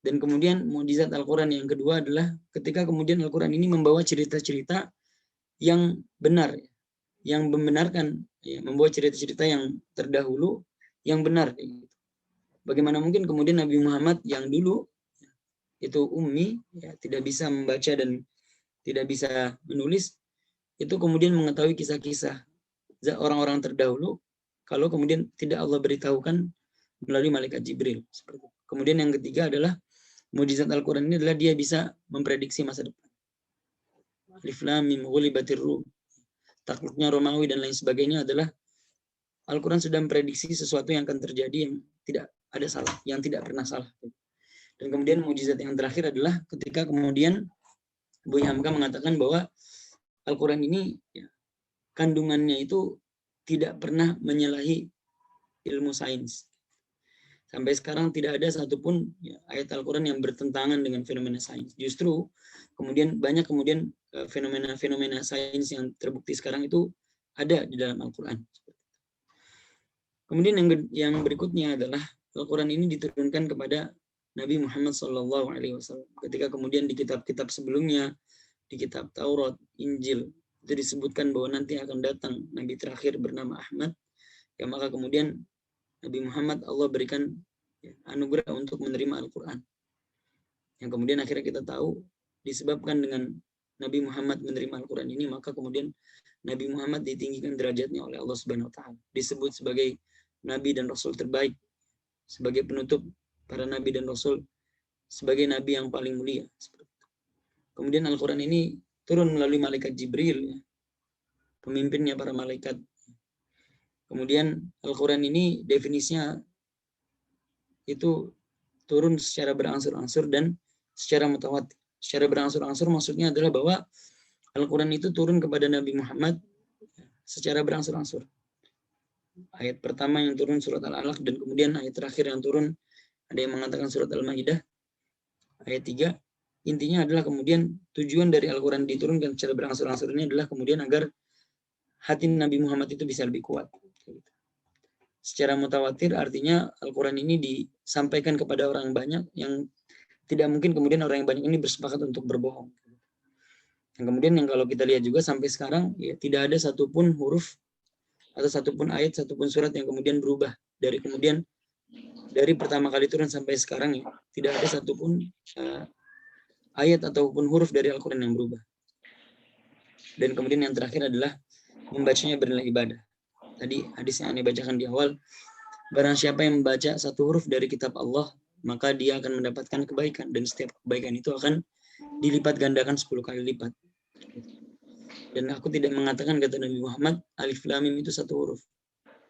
E: Dan kemudian mukjizat Al-Quran yang kedua adalah ketika kemudian Al-Quran ini membawa cerita-cerita yang benar, yang membenarkan, membawa cerita-cerita yang terdahulu, yang benar. Bagaimana mungkin kemudian Nabi Muhammad yang dulu itu ummi, tidak bisa membaca dan tidak bisa menulis, itu kemudian mengetahui kisah-kisah orang-orang terdahulu, kalau kemudian tidak Allah beritahukan melalui malaikat Jibril. Kemudian yang ketiga adalah mukjizat Al-Quran ini adalah dia bisa memprediksi masa depan. Alif Lam Mim Ghulibatir Rum. Takluknya Romawi dan lain sebagainya adalah Al-Quran sudah memprediksi sesuatu yang akan terjadi yang tidak ada salah, yang tidak pernah salah. Dan kemudian mukjizat yang terakhir adalah ketika kemudian Buya Hamka mengatakan bahwa Al-Quran ini kandungannya itu tidak pernah menyalahi ilmu sains. Sampai sekarang tidak ada satupun ayat Al-Quran yang bertentangan dengan fenomena sains. Justru kemudian banyak fenomena-fenomena sains yang terbukti sekarang itu ada di dalam Al-Quran. Kemudian yang berikutnya adalah Al-Quran ini diturunkan kepada Nabi Muhammad SAW. Ketika kemudian di kitab-kitab sebelumnya, di kitab Taurat, Injil, itu disebutkan bahwa nanti akan datang Nabi terakhir bernama Ahmad. Ya, maka kemudian Nabi Muhammad Allah berikan anugerah untuk menerima Al-Quran. Yang kemudian akhirnya kita tahu disebabkan dengan Nabi Muhammad menerima Al-Quran ini, maka kemudian Nabi Muhammad ditinggikan derajatnya oleh Allah Subhanahu wa taala, disebut sebagai nabi dan rasul terbaik, sebagai penutup para nabi dan rasul, sebagai nabi yang paling mulia. Kemudian Al-Quran ini turun melalui malaikat Jibril, pemimpinnya para malaikat. Kemudian Al-Quran ini definisinya itu turun secara berangsur-angsur dan secara mutawatir. Secara berangsur-angsur maksudnya adalah bahwa Al-Quran itu turun kepada Nabi Muhammad secara berangsur-angsur. Ayat pertama yang turun surat Al-Alaq, dan kemudian ayat terakhir yang turun ada yang mengatakan surat Al-Maidah ayat 3. Intinya adalah kemudian tujuan dari Al-Quran diturunkan secara berangsur-angsur ini adalah kemudian agar hati Nabi Muhammad itu bisa lebih kuat. Secara mutawatir artinya Al-Quran ini disampaikan kepada orang banyak yang tidak mungkin kemudian orang yang banyak ini bersepakat untuk berbohong. Dan kemudian yang kalau kita lihat juga sampai sekarang ya tidak ada satupun huruf atau satupun ayat, satupun surat yang kemudian berubah dari pertama kali turun sampai sekarang ya tidak ada satupun ayat ataupun huruf dari Al-Quran yang berubah. Dan kemudian yang terakhir adalah membacanya bernilai ibadah. Tadi hadis yang Anda bacakan di awal, barang siapa yang membaca satu huruf dari kitab Allah, maka dia akan mendapatkan kebaikan, dan setiap kebaikan itu akan dilipat gandakan 10 kali lipat. Dan aku tidak mengatakan, kata Nabi Muhammad, alif lam mim itu satu huruf,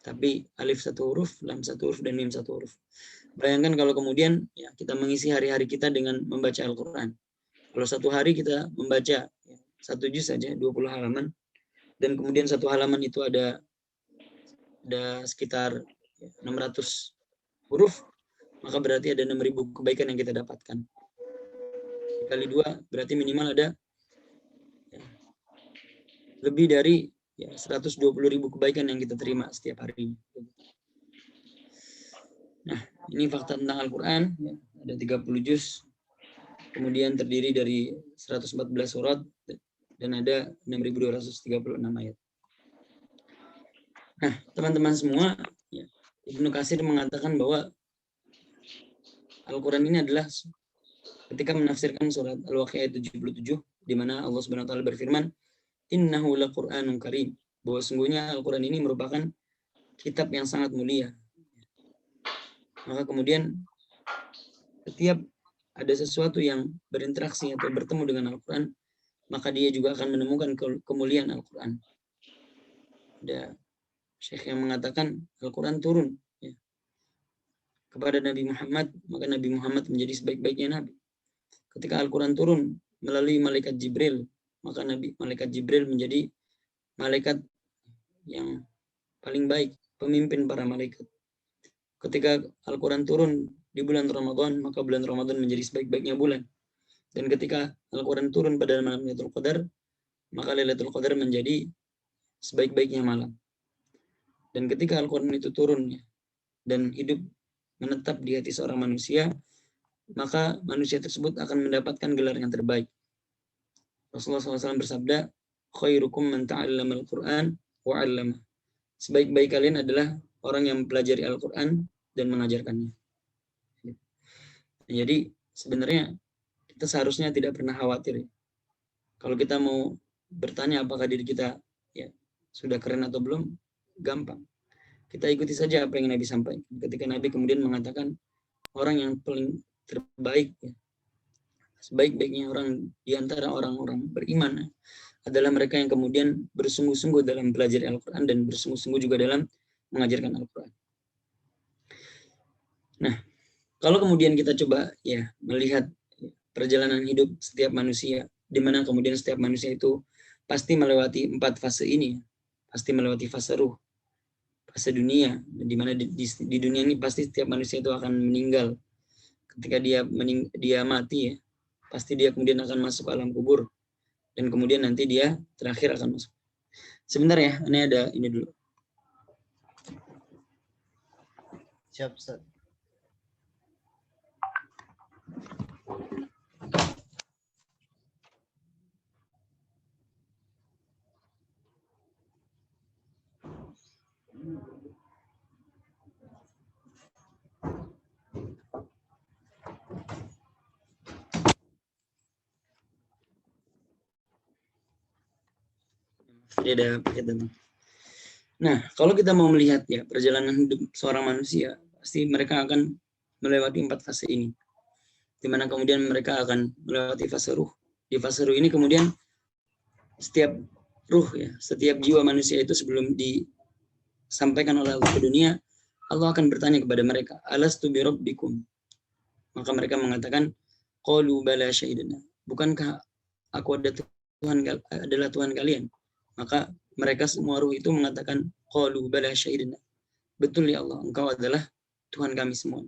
E: tapi alif satu huruf, lam satu huruf, dan mim satu huruf. Bayangkan kalau kemudian ya, kita mengisi hari-hari kita dengan membaca Al-Quran. Kalau satu hari kita membaca satu juz saja, 20 halaman, dan kemudian satu halaman itu ada sekitar 600 huruf, maka berarti ada 6.000 kebaikan yang kita dapatkan. Kali 2 berarti minimal ada lebih dari 120.000 kebaikan yang kita terima setiap hari. Nah, ini fakta tentang Al-Quran. Ada 30 juz, kemudian terdiri dari 114 surat, dan ada 6.236 ayat. Nah, teman-teman semua, Ibnu Katsir mengatakan bahwa Al-Quran ini adalah ketika menafsirkan surat Al-Waqiah 77, di mana Allah Subhanahu wa taala berfirman, "Innahu laqur'anun karim," bahwa sungguhnya Al-Quran ini merupakan kitab yang sangat mulia. Maka kemudian setiap ada sesuatu yang berinteraksi atau bertemu dengan Al-Quran, maka dia juga akan menemukan kemuliaan Al-Quran. Ada Syekh yang mengatakan Al-Quran turun kepada Nabi Muhammad, maka Nabi Muhammad menjadi sebaik-baiknya Nabi. Ketika Al-Quran turun melalui malaikat Jibril, maka malaikat Jibril menjadi malaikat yang paling baik, pemimpin para malaikat. Ketika Al-Quran turun di bulan Ramadan, maka bulan Ramadan menjadi sebaik-baiknya bulan. Dan ketika Al-Quran turun pada malam Lailatul Qadar, maka Lailatul Qadar menjadi sebaik-baiknya malam. Dan ketika Al-Quran itu turun dan hidup menetap di hati seorang manusia, maka manusia tersebut akan mendapatkan gelar yang terbaik. Rasulullah SAW bersabda, "Khairukum man ta'allama al-Qur'an wa 'allama." Sebaik-baik kalian adalah orang yang mempelajari Al-Quran dan mengajarkannya. Jadi sebenarnya kita seharusnya tidak pernah khawatir. Kalau kita mau bertanya apakah diri kita sudah keren atau belum, gampang. Kita ikuti saja apa yang Nabi sampaikan. Ketika Nabi kemudian mengatakan orang yang paling terbaik, sebaik-baiknya orang di antara orang-orang beriman adalah mereka yang kemudian bersungguh-sungguh dalam belajar Al-Quran dan bersungguh-sungguh juga dalam mengajarkan Al-Quran. Nah, kalau kemudian kita coba melihat perjalanan hidup setiap manusia, di mana kemudian setiap manusia itu pasti melewati 4 fase ini, pasti melewati fase ruh, fase dunia, di mana di dunia ini pasti setiap manusia itu akan meninggal. Ketika dia mati pasti dia kemudian akan masuk alam kubur, dan kemudian nanti dia terakhir akan masuk. Sebentar ya, ini ada ini dulu.
B: Siap, Ustaz.
E: Jadi ada paket datang. Nah, kalau kita mau melihat ya perjalanan hidup seorang manusia, pasti mereka akan melewati 4 fase ini. Di mana kemudian mereka akan melewati fase ruh. Di fase ruh ini kemudian setiap ruh ya, setiap jiwa manusia itu sebelum disampaikan oleh Allah ke dunia, Allah akan bertanya kepada mereka, alastu bi rabbikum. Maka mereka mengatakan, qalu bala syahidna. Bukankah aku adalah Tuhan kalian? Maka mereka semua ruh itu mengatakan, qalu bala syahidna. Betul ya Allah, Engkau adalah Tuhan kami semua.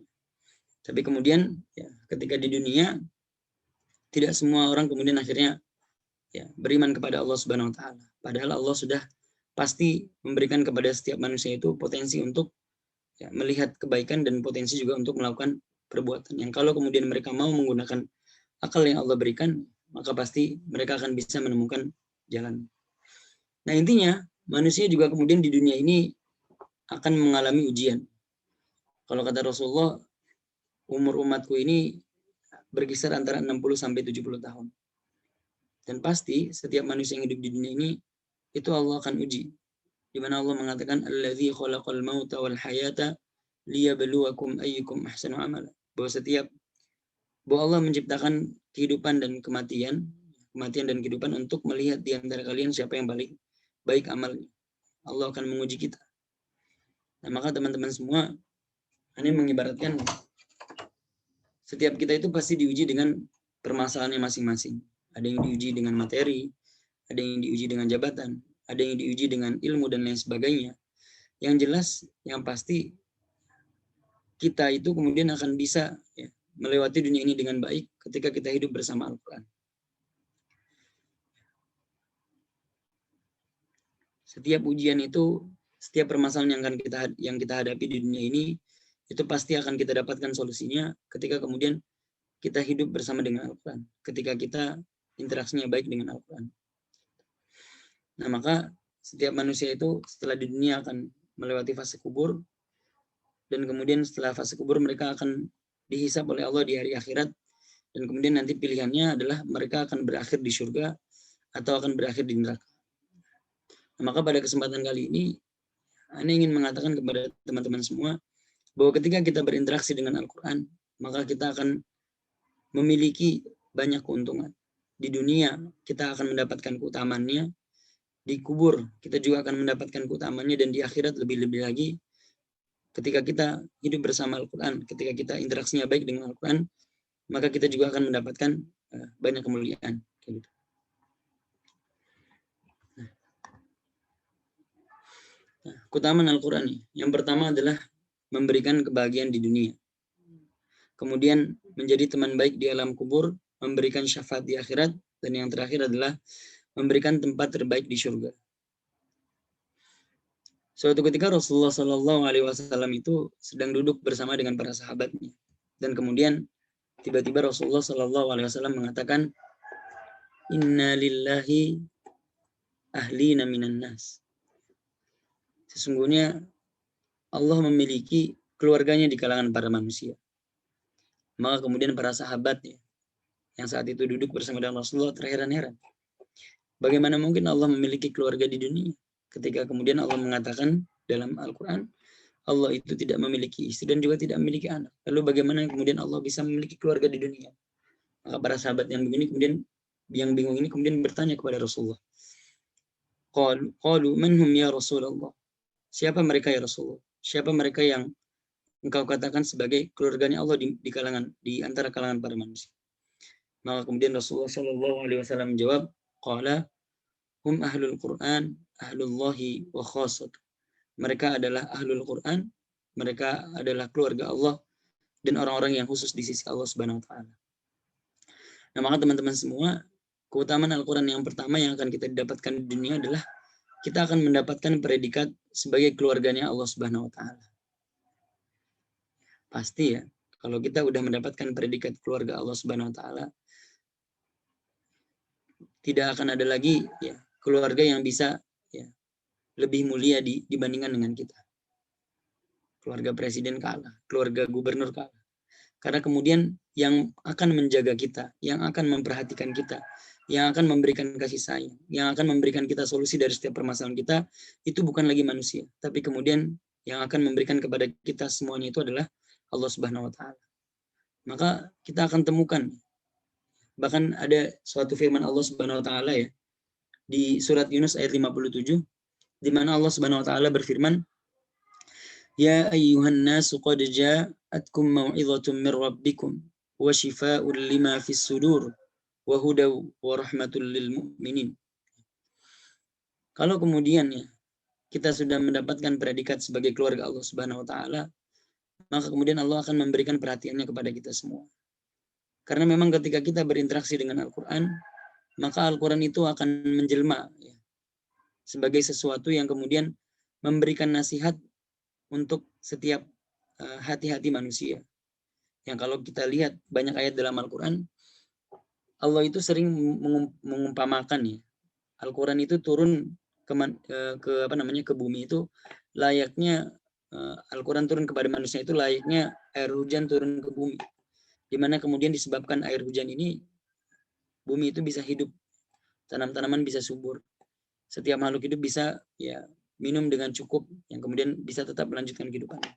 E: Tapi kemudian ya, ketika di dunia tidak semua orang kemudian akhirnya ya, beriman kepada Allah Subhanahu wa taala. Padahal Allah sudah pasti memberikan kepada setiap manusia itu potensi untuk ya, melihat kebaikan dan potensi juga untuk melakukan perbuatan yang kalau kemudian mereka mau menggunakan akal yang Allah berikan, maka pasti mereka akan bisa menemukan jalan. Nah, intinya manusia juga kemudian di dunia ini akan mengalami ujian. Kalau kata Rasulullah, umur umatku ini berkisar antara 60 sampai 70 tahun. Dan pasti setiap manusia yang hidup di dunia ini itu Allah akan uji. Di mana Allah mengatakan allazi khalaqal mauta wal hayata liyabluwakum ayyukum ahsanu amala. Bahwa Allah menciptakan kehidupan dan kematian dan kehidupan untuk melihat di antara kalian siapa yang paling baik amalnya. Allah akan menguji kita. Nah, maka teman-teman semua, ini mengibaratkan setiap kita itu pasti diuji dengan permasalahannya masing-masing. Ada yang diuji dengan materi, ada yang diuji dengan jabatan, ada yang diuji dengan ilmu dan lain sebagainya. Yang jelas, yang pasti kita itu kemudian akan bisa ya, melewati dunia ini dengan baik ketika kita hidup bersama Al-Quran. Setiap ujian itu, setiap permasalahan yang kita hadapi di dunia ini, itu pasti akan kita dapatkan solusinya ketika kemudian kita hidup bersama dengan Al-Quran. Ketika kita interaksinya baik dengan Al-Quran. Nah, maka setiap manusia itu setelah di dunia akan melewati fase kubur, dan kemudian setelah fase kubur mereka akan dihisab oleh Allah di hari akhirat, dan kemudian nanti pilihannya adalah mereka akan berakhir di surga atau akan berakhir di neraka. Nah, maka pada kesempatan kali ini, Ana ingin mengatakan kepada teman-teman semua bahwa ketika kita berinteraksi dengan Al-Quran, maka kita akan memiliki banyak keuntungan. Di dunia kita akan mendapatkan keutamaannya, di kubur kita juga akan mendapatkan keutamaannya, dan di akhirat lebih-lebih lagi ketika kita hidup bersama Al-Quran, ketika kita interaksinya baik dengan Al-Quran, maka kita juga akan mendapatkan banyak kemuliaan. Nah, keutamaan Al-Quran yang pertama adalah memberikan kebahagiaan di dunia. Kemudian menjadi teman baik di alam kubur, memberikan syafaat di akhirat, dan yang terakhir adalah memberikan tempat terbaik di surga. Suatu ketika Rasulullah SAW itu sedang duduk bersama dengan para sahabatnya, dan kemudian tiba-tiba Rasulullah SAW mengatakan, Inna lillahi ahlina minan nas. Sesungguhnya Allah memiliki keluarganya di kalangan para manusia. Maka kemudian para sahabatnya yang saat itu duduk bersama dengan Rasulullah terheran-heran. Bagaimana mungkin Allah memiliki keluarga di dunia? Ketika kemudian Allah mengatakan dalam Al-Quran, Allah itu tidak memiliki istri dan juga tidak memiliki anak. Lalu bagaimana kemudian Allah bisa memiliki keluarga di dunia? Maka para sahabat yang begini kemudian yang bingung ini kemudian bertanya kepada Rasulullah. Qalu man hum ya Rasulullah? Siapa mereka ya Rasulullah? Siapa mereka yang engkau katakan sebagai keluarganya Allah di antara kalangan para manusia? Maka kemudian Rasulullah SAW menjawab, qala hum ahlul Quran, ahlullahi wa khasat. Mereka adalah ahlul Quran, mereka adalah keluarga Allah dan orang-orang yang khusus di sisi Allah Subhanahu wa taala. Nah, maka teman-teman semua, keutamaan Al-Quran yang pertama yang akan kita dapatkan di dunia adalah kita akan mendapatkan predikat sebagai keluarganya Allah Subhanahu wa taala. Pasti ya, kalau kita udah mendapatkan predikat keluarga Allah Subhanahu wa taala, tidak akan ada lagi ya keluarga yang bisa ya lebih mulia dibandingkan dengan kita. Keluarga presiden kalah, keluarga gubernur kalah. Karena kemudian yang akan menjaga kita, yang akan memperhatikan kita, yang akan memberikan kasih sayang, yang akan memberikan kita solusi dari setiap permasalahan kita, itu bukan lagi manusia, tapi kemudian yang akan memberikan kepada kita semuanya itu adalah Allah Subhanahu wa taala. Maka kita akan temukan, bahkan ada suatu firman Allah Subhanahu wa taala ya di surat Yunus ayat 57, di mana Allah Subhanahu wa taala berfirman, "Ya ayyuhan nasu qad ja'atkum mau'izatun mir rabbikum wa shifaa'un lima fis sudur wa hudaw wa rahmatul lil mu'minin." Kalau kemudian ya kita sudah mendapatkan predikat sebagai keluarga Allah Subhanahu wa taala, maka kemudian Allah akan memberikan perhatiannya kepada kita semua. Karena memang ketika kita berinteraksi dengan Al-Qur'an, maka Al-Qur'an itu akan menjelma ya, sebagai sesuatu yang kemudian memberikan nasihat untuk setiap hati-hati manusia. Yang kalau kita lihat banyak ayat dalam Al-Qur'an, Allah itu sering mengumpamakan ya, Al-Qur'an itu turun ke bumi itu layaknya Al-Qur'an turun kepada manusia itu layaknya air hujan turun ke bumi. Di mana kemudian disebabkan air hujan ini bumi itu bisa hidup, tanam-tanaman bisa subur, setiap makhluk hidup bisa ya minum dengan cukup, yang kemudian bisa tetap melanjutkan kehidupannya.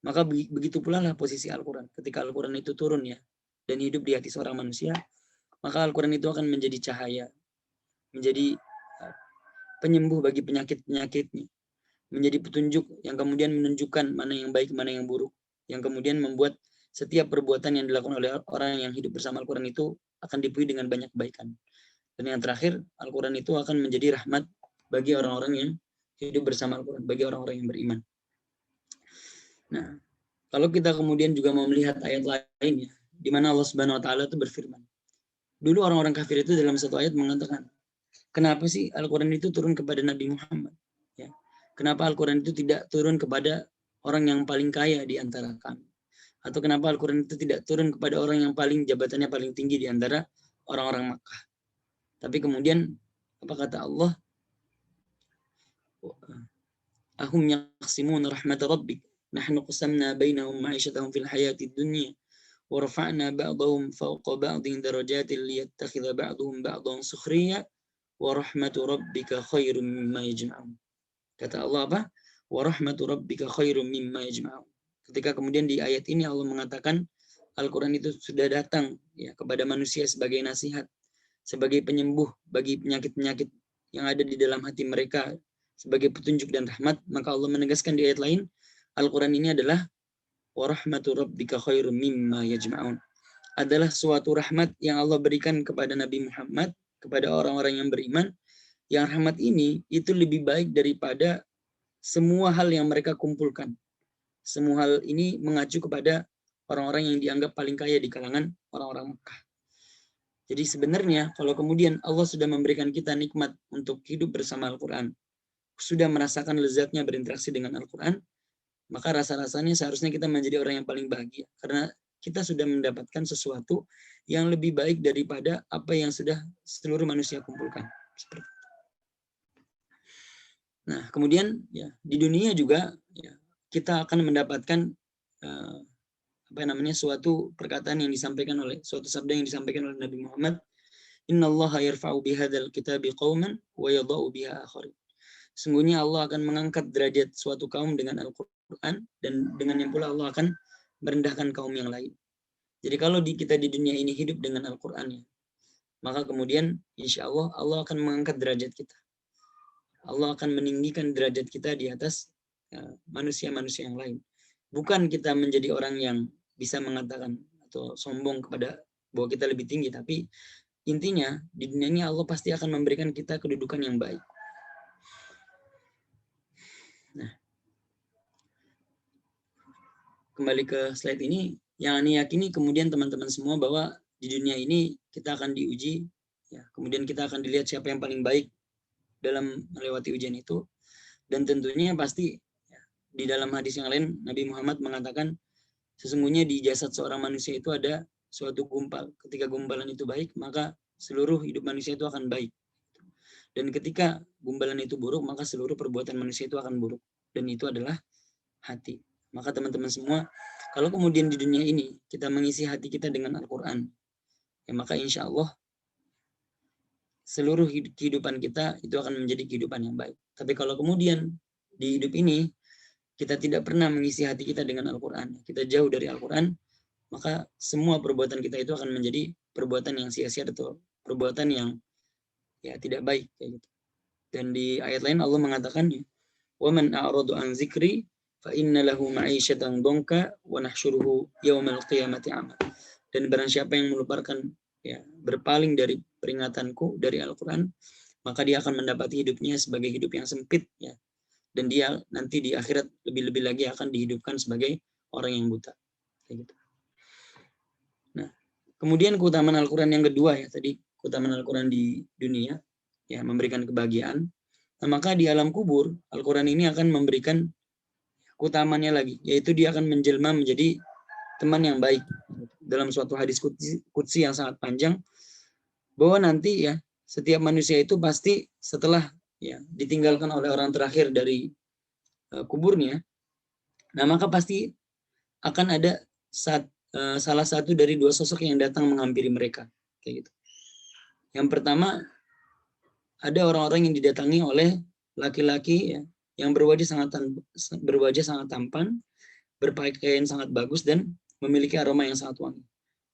E: Maka begitu pula lah posisi Al-Qur'an. Ketika Al-Qur'an itu turun ya dan hidup di hati seorang manusia, maka Al-Qur'an itu akan menjadi cahaya, menjadi penyembuh bagi penyakit-penyakitnya, menjadi petunjuk yang kemudian menunjukkan mana yang baik, mana yang buruk, yang kemudian membuat setiap perbuatan yang dilakukan oleh orang yang hidup bersama Al-Qur'an itu akan dipenuhi dengan banyak kebaikan. Dan yang terakhir, Al-Qur'an itu akan menjadi rahmat bagi orang-orang yang hidup bersama Al-Qur'an, bagi orang-orang yang beriman. Nah, kalau kita kemudian juga mau melihat ayat lainnya, di mana Allah Subhanahu wa taala itu berfirman. Dulu orang-orang kafir itu dalam satu ayat mengatakan, kenapa sih Al-Qur'an itu turun kepada Nabi Muhammad? Ya. Kenapa Al-Qur'an itu tidak turun kepada orang yang paling kaya di antara kami? Atau kenapa Al-Qur'an itu tidak turun kepada orang yang paling jabatannya paling tinggi di antara orang-orang Makkah? Tapi kemudian apa kata Allah? Ahum yaqsimun rahmat rabbik nahnu qasamna bainahum ma'isyatahum fil hayatid dunya wa rafa'na ba'dahum fawqa ba'din darajatin liyattakhidha ba'duhum ba'dan sukhriya wa rahmatu rabbika khairum mimma yajma'un. Kata Allah apa? Wa rahmatu rabbika khairum mimma yajma'un. Ketika kemudian di ayat ini Allah mengatakan Al-Qur'an itu sudah datang ya kepada manusia sebagai nasihat, sebagai penyembuh bagi penyakit-penyakit yang ada di dalam hati mereka, sebagai petunjuk dan rahmat, maka Allah menegaskan di ayat lain, Al-Qur'an ini adalah wa rahmatu rabbika khairum mimma yajma'un. Adalah suatu rahmat yang Allah berikan kepada Nabi Muhammad, kepada orang-orang yang beriman, yang rahmat ini itu lebih baik daripada semua hal yang mereka kumpulkan. Semua hal ini mengacu kepada orang-orang yang dianggap paling kaya di kalangan orang-orang Mekah. Jadi sebenarnya kalau kemudian Allah sudah memberikan kita nikmat untuk hidup bersama Al-Qur'an, sudah merasakan lezatnya berinteraksi dengan Al-Qur'an, maka rasa-rasanya seharusnya kita menjadi orang yang paling bahagia. Karena kita sudah mendapatkan sesuatu yang lebih baik daripada apa yang sudah seluruh manusia kumpulkan. Seperti itu. Nah, kemudian ya di dunia juga ya, kita akan mendapatkan suatu perkataan yang disampaikan oleh suatu sabda yang disampaikan oleh Nabi Muhammad, innallaha yarfa'u bihadzal kitabi qauman wa yadha'u biha akharin. Sungguhnya Allah akan mengangkat derajat suatu kaum dengan Al-Qur'an, dan dengan yang pula Allah akan merendahkan kaum yang lain. Jadi kalau kita di dunia ini hidup dengan Al-Qur'an ya, maka kemudian insya Allah Allah akan mengangkat derajat kita. Allah akan meninggikan derajat kita di atas manusia-manusia yang lain. Bukan kita menjadi orang yang bisa mengatakan atau sombong kepada bahwa kita lebih tinggi, tapi intinya di dunia ini Allah pasti akan memberikan kita kedudukan yang baik. Nah, kembali ke slide ini, yang Ani yakini kemudian teman-teman semua bahwa di dunia ini kita akan diuji, ya, kemudian kita akan dilihat siapa yang paling baik dalam melewati ujian itu, dan tentunya pasti ya, di dalam hadis yang lain Nabi Muhammad mengatakan sesungguhnya di jasad seorang manusia itu ada suatu gumpal. Ketika gumpalan itu baik, maka seluruh hidup manusia itu akan baik. Dan ketika gumpalan itu buruk, maka seluruh perbuatan manusia itu akan buruk. Dan itu adalah hati. Maka teman-teman semua, kalau kemudian di dunia ini kita mengisi hati kita dengan Al-Qur'an, ya maka insya Allah seluruh kehidupan kita itu akan menjadi kehidupan yang baik. Tapi kalau kemudian di hidup ini kita tidak pernah mengisi hati kita dengan Al-Quran, kita jauh dari Al-Quran, maka semua perbuatan kita itu akan menjadi perbuatan yang sia-sia atau perbuatan yang ya tidak baik kayak gitu. Dan di ayat lain Allah mengatakan, "Wa man a'radu an dzikri fa inna lahu ma'isyatan dhanka wa nahsyuruhu yaumal qiyamati a'ma." Dan barang siapa yang melupakan ya berpaling dari peringatanku dari Al-Quran, maka dia akan mendapati hidupnya sebagai hidup yang sempit ya. Dan dia nanti di akhirat lebih-lebih lagi akan dihidupkan sebagai orang yang buta. Kayak gitu. Nah, kemudian keutamaan Al-Quran yang kedua ya, tadi keutamaan Al-Quran di dunia ya memberikan kebahagiaan. Nah, maka di alam kubur Al-Quran ini akan memberikan keutamaannya lagi, yaitu dia akan menjelma menjadi teman yang baik. Dalam suatu hadis qudsi yang sangat panjang, bahwa nanti ya setiap manusia itu pasti setelah ya ditinggalkan oleh orang terakhir dari kuburnya, nah maka pasti akan ada salah satu dari dua sosok yang datang menghampiri mereka kayak gitu. Yang pertama, ada orang-orang yang didatangi oleh laki-laki ya, yang berwajah sangat tampan, berpakaian sangat bagus dan memiliki aroma yang sangat wangi.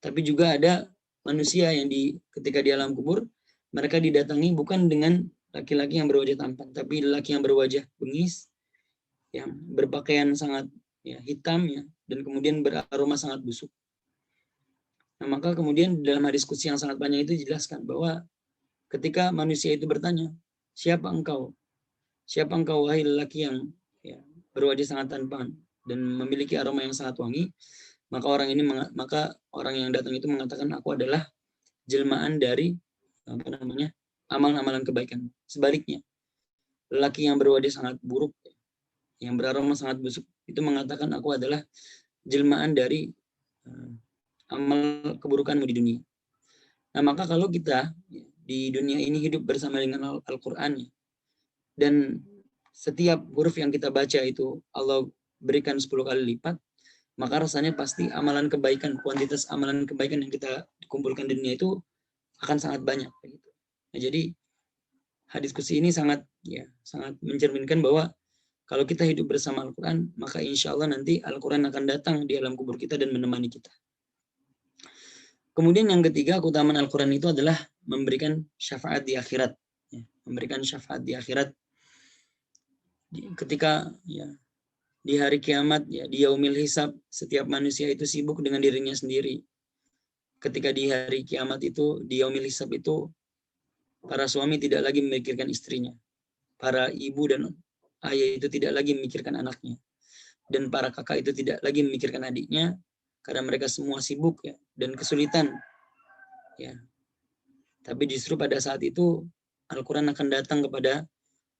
E: Tapi juga ada manusia yang ketika di alam kubur mereka didatangi bukan dengan laki-laki yang berwajah tampan, tapi laki yang berwajah bengis, yang berpakaian sangat ya, hitam ya, dan kemudian beraroma sangat busuk. Nah, maka kemudian dalam hadis qudsi yang sangat panjang itu dijelaskan bahwa ketika manusia itu bertanya, siapa engkau? Siapa engkau wahai lelaki yang ya, berwajah sangat tampan dan memiliki aroma yang sangat wangi? Maka orang yang datang itu mengatakan, aku adalah jelmaan dari amalan-amalan kebaikan. Sebaliknya, lelaki yang berwajah sangat buruk, yang beraroma sangat busuk, itu mengatakan aku adalah jelmaan dari amal keburukanmu di dunia. Nah, maka kalau kita di dunia ini hidup bersama dengan Al-Quran, dan setiap huruf yang kita baca itu Allah berikan 10 kali lipat, maka rasanya pasti amalan kebaikan, kuantitas amalan kebaikan yang kita kumpulkan di dunia itu akan sangat banyak. Nah, jadi hadis qudsi ini sangat mencerminkan bahwa kalau kita hidup bersama Al-Quran, maka insya Allah nanti Al-Quran akan datang di alam kubur kita dan menemani kita. Kemudian yang ketiga, keutamaan Al-Quran itu adalah memberikan syafaat di akhirat. Ya, memberikan syafaat di akhirat. Ketika ya, di hari kiamat, ya, di yaumil hisab, setiap manusia itu sibuk dengan dirinya sendiri. Ketika di hari kiamat itu, di yaumil hisab itu, para suami tidak lagi memikirkan istrinya. Para ibu dan ayah itu tidak lagi memikirkan anaknya. Dan para kakak itu tidak lagi memikirkan adiknya, karena mereka semua sibuk ya, dan kesulitan. Ya. Tapi justru pada saat itu, Al-Quran akan datang kepada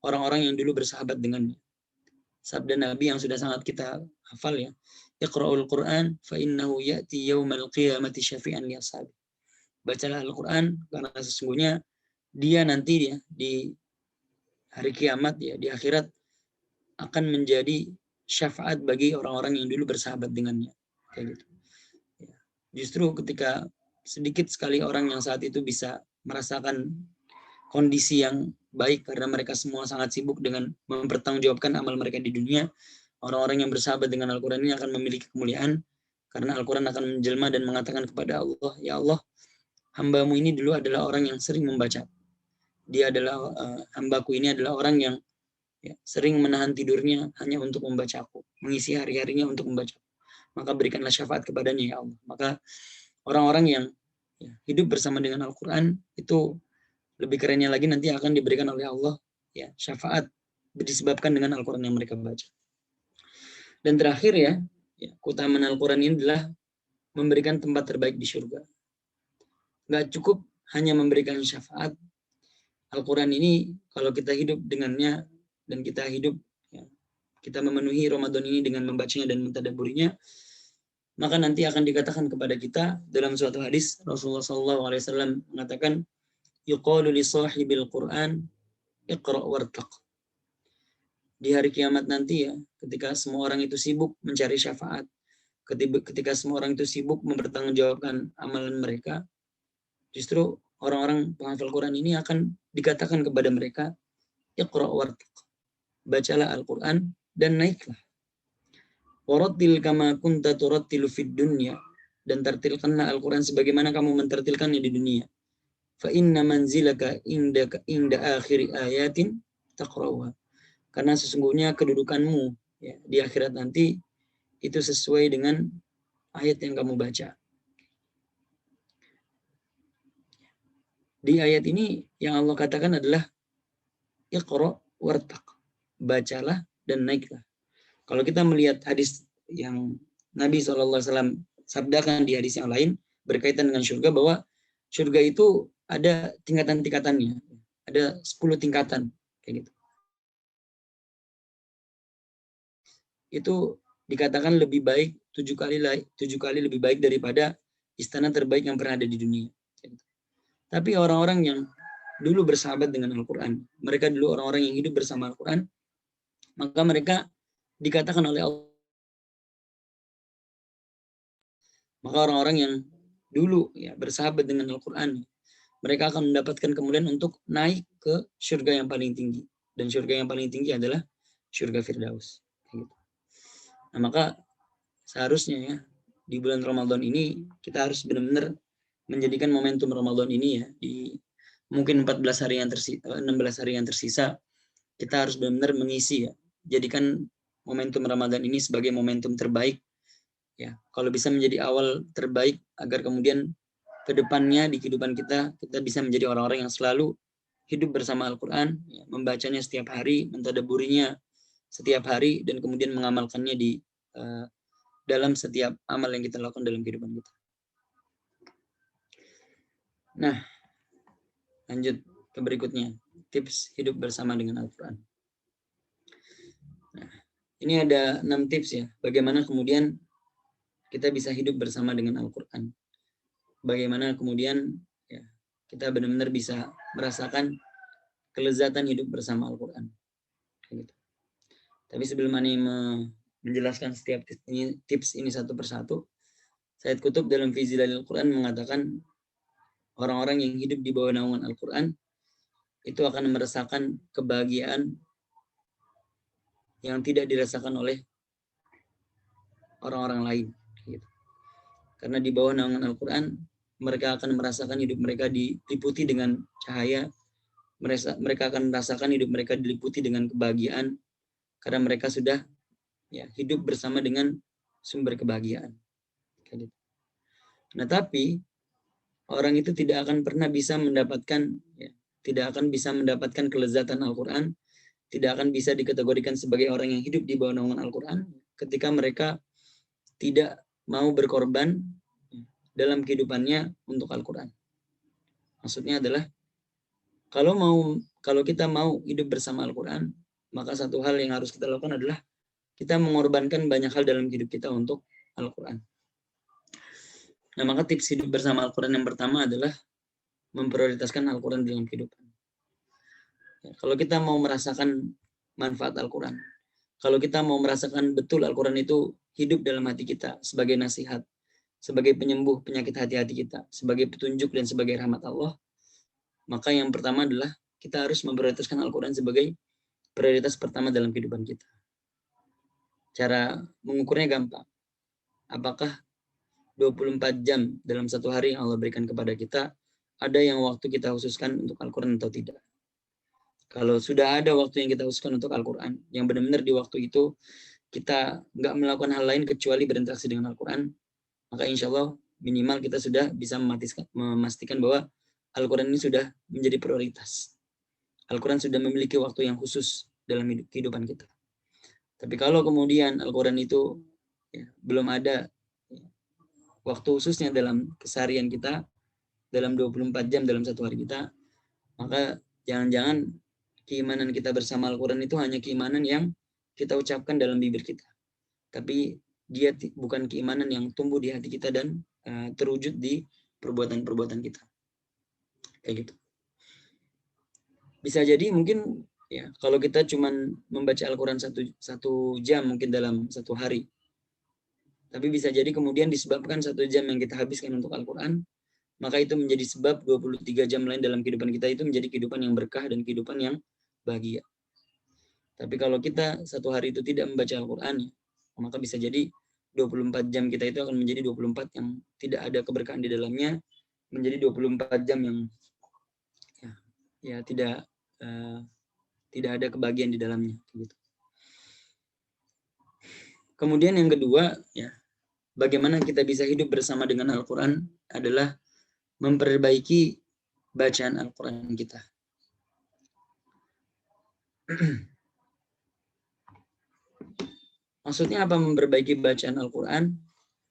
E: orang-orang yang dulu bersahabat dengannya. Sabda Nabi yang sudah sangat kita hafal ya, Iqra'ul Quran fa innahu ya'ti yaumal qiyamati syafi'an li ashabi. Bacalah Al-Quran karena sesungguhnya dia nanti ya di hari kiamat ya, di akhirat akan menjadi syafaat bagi orang-orang yang dulu bersahabat dengannya. Kayak gitu. Ya. Justru ketika sedikit sekali orang yang saat itu bisa merasakan kondisi yang baik karena mereka semua sangat sibuk dengan mempertanggungjawabkan amal mereka di dunia, orang-orang yang bersahabat dengan Al-Quran ini akan memiliki kemuliaan karena Al-Quran akan menjelma dan mengatakan kepada Allah, ya Allah, hambamu ini dulu adalah orang yang sering membaca. Dia adalah hambaku ini adalah orang yang ya, sering menahan tidurnya hanya untuk membaca aku, mengisi hari-harinya untuk membaca. Maka berikanlah syafaat kepadanya ya Allah. Maka orang-orang yang ya, hidup bersama dengan Al-Quran itu lebih kerennya lagi nanti akan diberikan oleh Allah ya syafaat disebabkan dengan Al-Quran yang mereka baca. Dan terakhir ya keutamaan Al-Quran ini adalah memberikan tempat terbaik di surga. Nggak cukup hanya memberikan syafaat. Al-Quran ini kalau kita hidup dengannya dan kita hidup ya, kita memenuhi Ramadan ini dengan membacanya dan mentadabburinya, maka nanti akan dikatakan kepada kita dalam suatu hadis Rasulullah SAW mengatakan, yuqalu li sahibil Quran iqra' wartaq. Di hari kiamat nanti ya, ketika semua orang itu sibuk mencari syafaat, ketika semua orang itu sibuk mempertanggungjawabkan amalan mereka, justru orang-orang penghafal Quran ini akan dikatakan kepada mereka, Iqra' wartaq. Bacalah Al-Quran dan naiklah. Warattil kama kunta turattilu fid dunya. Dan tertilkanlah Al-Quran sebagaimana kamu mentertilkannya di dunia. Fa inna manzilaka inda akhiri ayatin taqra'uha. Karena sesungguhnya kedudukanmu ya, di akhirat nanti itu sesuai dengan ayat yang kamu baca. Di ayat ini yang Allah katakan adalah Iqra' wartaq. Bacalah dan naiklah. Kalau kita melihat hadis yang Nabi SAW sabdakan di hadis yang lain berkaitan dengan surga, bahwa surga itu ada tingkatan-tingkatannya. Ada 10 tingkatan. Kayak gitu. Itu dikatakan lebih baik 7 kali lebih baik daripada istana terbaik yang pernah ada di dunia. Tapi orang-orang yang dulu bersahabat dengan Al-Quran, mereka dulu orang-orang yang hidup bersama Al-Quran, maka mereka dikatakan oleh Allah, maka orang-orang yang dulu ya bersahabat dengan Al-Quran, mereka akan mendapatkan kemudian untuk naik ke surga yang paling tinggi. Dan surga yang paling tinggi adalah surga Firdaus. Nah, maka seharusnya ya di bulan Ramadan ini kita harus benar-benar menjadikan momentum Ramadan ini ya, di mungkin 16 hari yang tersisa, kita harus benar-benar mengisi ya. Jadikan momentum Ramadan ini sebagai momentum terbaik ya. Kalau bisa menjadi awal terbaik agar kemudian ke depannya di kehidupan kita bisa menjadi orang-orang yang selalu hidup bersama Al-Quran, ya, membacanya setiap hari, mentadaburinya setiap hari, dan kemudian mengamalkannya di dalam setiap amal yang kita lakukan dalam kehidupan kita. Nah, lanjut ke berikutnya, tips hidup bersama dengan Al-Quran. Nah, ini ada 6 tips ya, bagaimana kemudian kita bisa hidup bersama dengan Al-Quran. Bagaimana kemudian ya, kita benar-benar bisa merasakan kelezatan hidup bersama Al-Quran. Gitu. Tapi sebelum Ani menjelaskan setiap tips ini satu persatu, Sayyid Qutb dalam Fi Zilalil Quran mengatakan orang-orang yang hidup di bawah naungan Al-Quran itu akan merasakan kebahagiaan yang tidak dirasakan oleh orang-orang lain. Gitu. Karena di bawah naungan Al-Quran, mereka akan merasakan hidup mereka diliputi dengan cahaya. Mereka akan merasakan hidup mereka diliputi dengan kebahagiaan karena mereka sudah ya, hidup bersama dengan sumber kebahagiaan. Gitu. Nah, tapi orang itu tidak akan pernah bisa mendapatkan ya, tidak akan bisa mendapatkan kelezatan Al-Quran, tidak akan bisa dikategorikan sebagai orang yang hidup di bawah naungan Al-Quran ketika mereka tidak mau berkorban dalam kehidupannya untuk Al-Quran. Maksudnya adalah kalau kita mau hidup bersama Al-Quran, maka satu hal yang harus kita lakukan adalah kita mengorbankan banyak hal dalam hidup kita untuk Al-Quran. Nah, maka tips hidup bersama Al-Quran yang pertama adalah memprioritaskan Al-Quran dalam kehidupan. Ya, kalau kita mau merasakan manfaat Al-Quran, kalau kita mau merasakan betul Al-Quran itu hidup dalam hati kita sebagai nasihat, sebagai penyembuh penyakit hati-hati kita, sebagai petunjuk dan sebagai rahmat Allah, maka yang pertama adalah kita harus memprioritaskan Al-Quran sebagai prioritas pertama dalam kehidupan kita. Cara mengukurnya gampang. Apakah 24 jam dalam satu hari yang Allah berikan kepada kita, ada yang waktu kita khususkan untuk Al-Quran atau tidak? Kalau sudah ada waktu yang kita khususkan untuk Al-Quran, yang benar-benar di waktu itu kita nggak melakukan hal lain kecuali berinteraksi dengan Al-Quran, maka insya Allah minimal kita sudah bisa memastikan bahwa Al-Quran ini sudah menjadi prioritas. Al-Quran sudah memiliki waktu yang khusus dalam kehidupan kita. Tapi kalau kemudian Al-Quran itu ya, belum ada waktu khususnya dalam keseharian kita, dalam 24 jam dalam satu hari kita, maka jangan-jangan keimanan kita bersama Al-Quran itu hanya keimanan yang kita ucapkan dalam bibir kita. Tapi dia bukan keimanan yang tumbuh di hati kita dan terwujud di perbuatan-perbuatan kita. Kayak gitu. Bisa jadi mungkin ya kalau kita cuma membaca Al-Quran satu jam mungkin dalam satu hari. Tapi bisa jadi kemudian disebabkan 1 jam yang kita habiskan untuk Al-Quran, maka itu menjadi sebab 23 jam lain dalam kehidupan kita itu menjadi kehidupan yang berkah dan kehidupan yang bahagia. Tapi kalau kita satu hari itu tidak membaca Al-Quran, maka bisa jadi 24 jam kita itu akan menjadi 24 yang tidak ada keberkahan di dalamnya, menjadi 24 jam yang tidak ada kebahagiaan di dalamnya. Gitu. Kemudian yang kedua, bagaimana kita bisa hidup bersama dengan Al-Quran adalah memperbaiki bacaan Al-Quran kita. Maksudnya apa memperbaiki bacaan Al-Quran?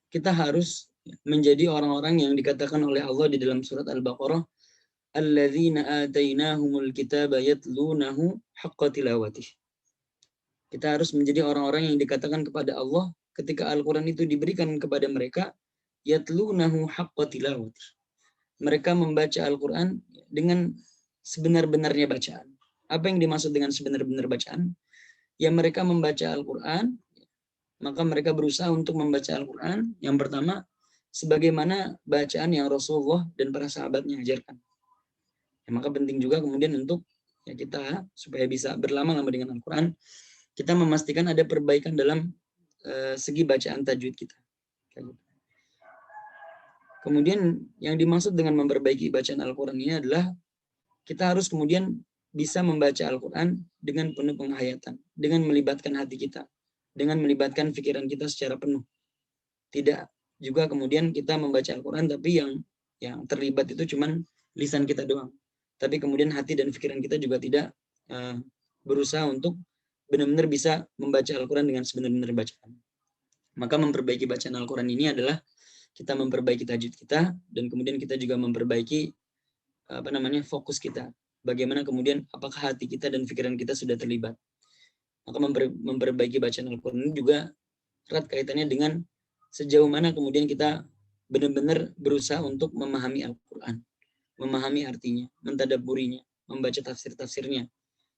E: Kita harus menjadi orang-orang yang dikatakan oleh Allah di dalam surat Al-Baqarah, alladzina atainahumul kitaba yatlunahu haqqa tilawatih. Kita harus menjadi orang-orang yang dikatakan kepada Allah ketika Al-Quran itu diberikan kepada mereka, yatlunahu haqqa tilawatih. Mereka membaca Al-Quran dengan sebenar-benarnya bacaan. Apa yang dimaksud dengan sebenar-benar bacaan? Ya, mereka membaca Al-Quran, maka mereka berusaha untuk membaca Al-Quran yang pertama sebagaimana bacaan yang Rasulullah dan para sahabatnya ajarkan. Maka penting juga kemudian untuk kita supaya bisa berlama-lama dengan Al-Quran, kita memastikan ada perbaikan dalam segi bacaan tajwid kita. Kemudian yang dimaksud dengan memperbaiki bacaan Al-Quran ini adalah kita harus kemudian bisa membaca Al-Quran dengan penuh penghayatan, dengan melibatkan hati kita, dengan melibatkan pikiran kita secara penuh. Tidak juga kemudian kita membaca Al-Quran tapi yang terlibat itu cuman lisan kita doang. Tapi kemudian hati dan pikiran kita juga tidak berusaha untuk benar-benar bisa membaca Al-Quran dengan sebenar-benar bacaan. Maka memperbaiki bacaan Al-Quran ini adalah kita memperbaiki tajwid kita dan kemudian kita juga memperbaiki fokus kita. Bagaimana kemudian apakah hati kita dan pikiran kita sudah terlibat. Maka memperbaiki bacaan Al-Quran ini juga erat kaitannya dengan sejauh mana kemudian kita benar-benar berusaha untuk memahami Al-Quran, memahami artinya, mentadabburinya, membaca tafsir-tafsirnya.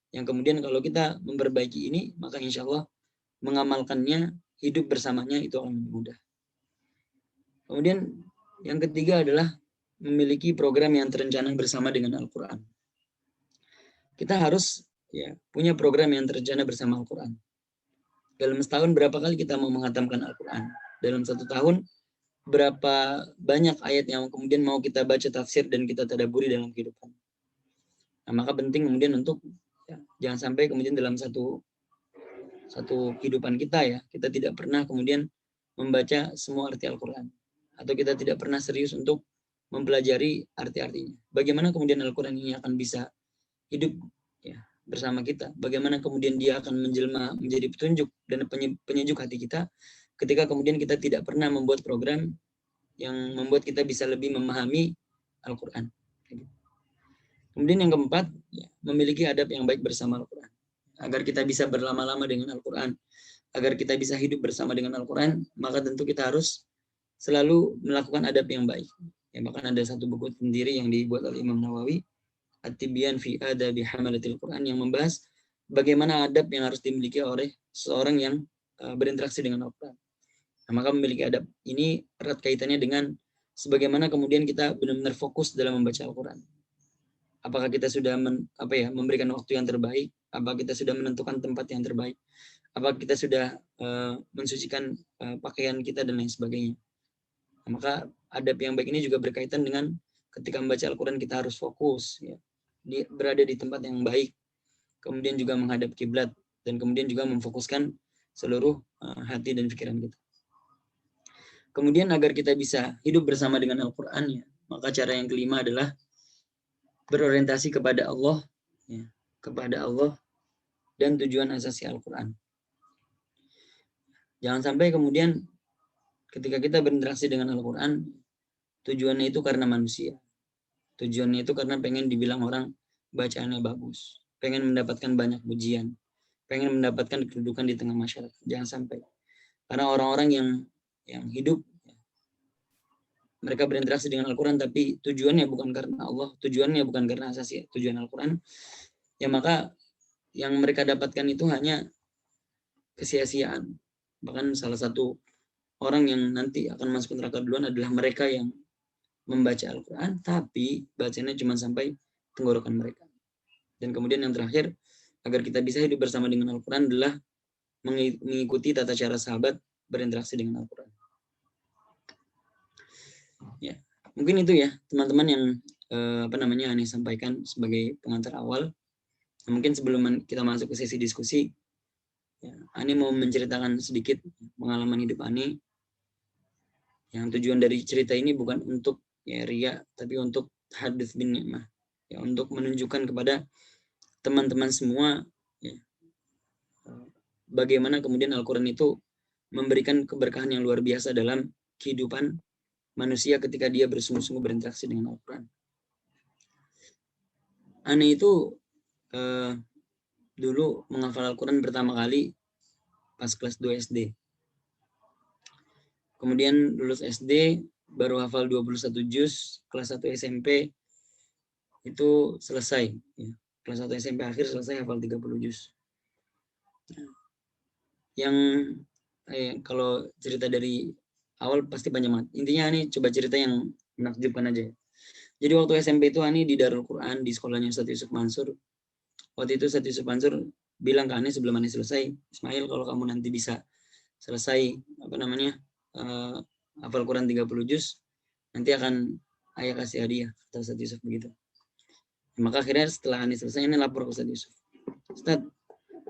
E: Yang kemudian kalau kita memperbaiki ini, maka insya Allah mengamalkannya, hidup bersamanya itu akan lebih mudah. Kemudian yang ketiga adalah memiliki program yang terencana bersama dengan Al-Quran. Kita harus punya program yang terencana bersama Al-Quran. Dalam setahun berapa kali kita mau menghatamkan Al-Quran? Dalam satu tahun berapa banyak ayat yang kemudian mau kita baca tafsir dan kita tadabburi dalam kehidupan. Nah, maka penting kemudian untuk jangan sampai kemudian dalam satu kehidupan kita kita tidak pernah kemudian membaca semua arti Al-Quran. Atau kita tidak pernah serius untuk mempelajari arti-artinya. Bagaimana kemudian Al-Quran ini akan bisa hidup bersama kita. Bagaimana kemudian dia akan menjelma menjadi petunjuk dan penyejuk hati kita ketika kemudian kita tidak pernah membuat program yang membuat kita bisa lebih memahami Al-Quran. Kemudian yang keempat, memiliki adab yang baik bersama Al-Quran. Agar kita bisa berlama-lama dengan Al-Quran, agar kita bisa hidup bersama dengan Al-Quran, maka tentu kita harus selalu melakukan adab yang baik. Bahkan ada satu buku sendiri yang dibuat oleh Imam Nawawi, At-Tibyan fi Adabi Hamalatil Quran, yang membahas bagaimana adab yang harus dimiliki oleh seorang yang berinteraksi dengan Al-Quran. Nah, maka memiliki adab ini erat kaitannya dengan sebagaimana kemudian kita benar-benar fokus dalam membaca Al-Quran. Apakah kita sudah memberikan waktu yang terbaik? Apakah kita sudah menentukan tempat yang terbaik? Apakah kita sudah mensucikan pakaian kita dan lain sebagainya? Nah, maka adab yang baik ini juga berkaitan dengan ketika membaca Al-Quran kita harus fokus, berada di tempat yang baik, kemudian juga menghadap kiblat, dan kemudian juga memfokuskan seluruh hati dan pikiran kita. Kemudian agar kita bisa hidup bersama dengan Al-Quran, maka cara yang kelima adalah berorientasi kepada Allah, dan tujuan asasi Al-Quran. Jangan sampai kemudian ketika kita berinteraksi dengan Al-Quran, tujuannya itu karena manusia. Tujuannya itu karena pengen dibilang orang bacaannya bagus, pengen mendapatkan banyak pujian, pengen mendapatkan kedudukan di tengah masyarakat. Jangan sampai. Karena orang-orang yang hidup, mereka berinteraksi dengan Al-Quran, tapi tujuannya bukan karena Allah, tujuannya bukan karena asasi tujuan Al-Quran, maka yang mereka dapatkan itu hanya kesia-siaan. Bahkan salah satu orang yang nanti akan masuk neraka duluan adalah mereka yang membaca Al-Quran, tapi bacanya cuma sampai tenggorokan mereka. Dan kemudian yang terakhir, agar kita bisa hidup bersama dengan Al-Quran adalah mengikuti tata cara sahabat berinteraksi dengan Al-Quran. Ya, mungkin itu ya teman-teman yang Ani sampaikan sebagai pengantar awal. Mungkin sebelum kita masuk ke sesi diskusi, ya, Ani mau menceritakan sedikit pengalaman hidup Ani. Yang tujuan dari cerita ini bukan untuk ya ria, tapi untuk hadits bin ni'mah, ya, untuk menunjukkan kepada teman-teman semua ya, bagaimana kemudian Al-Quran itu memberikan keberkahan yang luar biasa dalam kehidupan manusia ketika dia bersungguh-sungguh berinteraksi dengan Al-Quran. Ani itu dulu menghafal Al-Quran pertama kali pas kelas 2 SD. Kemudian lulus SD, baru hafal 21 juz, kelas 1 SMP itu selesai. Ya. Kelas 1 SMP akhir selesai hafal 30 juz. Yang kalau cerita dari awal pasti panjang banget. Intinya Ani coba cerita yang menakjubkan aja. Jadi waktu SMP itu Ani di Darul Quran, di sekolahnya Ustadz Yusuf Mansur. Waktu itu Ustadz Yusuf Mansur bilang ke Ani sebelum Ani selesai, Ismail, kalau kamu nanti bisa selesai hafal Quran 30 juz, nanti akan ayah kasih hadiah, kata Ustadz Yusuf begitu. Maka akhirnya setelah Ani selesai, Ani lapor ke Ustadz Yusuf. Ustadz,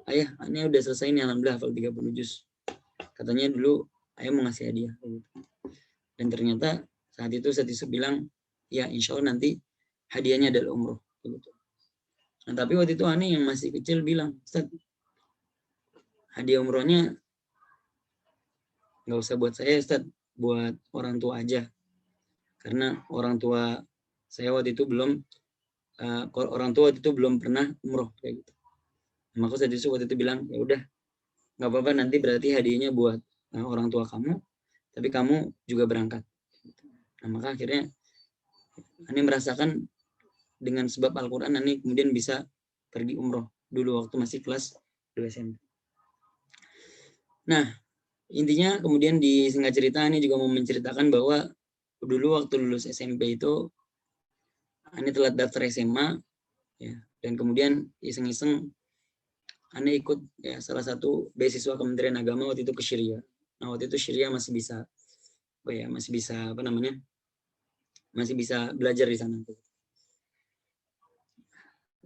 E: ayah, Ani udah selesai nih, alhamdulillah hafal 30 juz. Katanya dulu ayah mau ngasih hadiah. Dan ternyata saat itu Ustadz Yusuf bilang, ya insya Allah nanti hadiahnya adalah umroh. Nah, tapi waktu itu Ani yang masih kecil bilang, Ustadz, hadiah umrohnya nggak usah buat saya, Ustadz, buat orang tua aja. Karena orang tua saya waktu itu belum pernah umroh kayak gitu. Maka Ustadz Yusuf waktu itu bilang, ya udah, nggak apa-apa, nanti berarti hadiahnya buat orang tua kamu, tapi kamu juga berangkat. Nah, maka akhirnya Ani merasakan dengan sebab Al-Quran Ani kemudian bisa pergi umroh dulu waktu masih kelas 2 SMP. Nah, intinya kemudian di singkat cerita Ani juga mau menceritakan bahwa dulu waktu lulus SMP itu Ani telat daftar SMA ya, dan kemudian iseng-iseng Ani ikut ya salah satu beasiswa Kementerian Agama waktu itu ke Syria. Nah, waktu itu Syria masih bisa belajar di sana.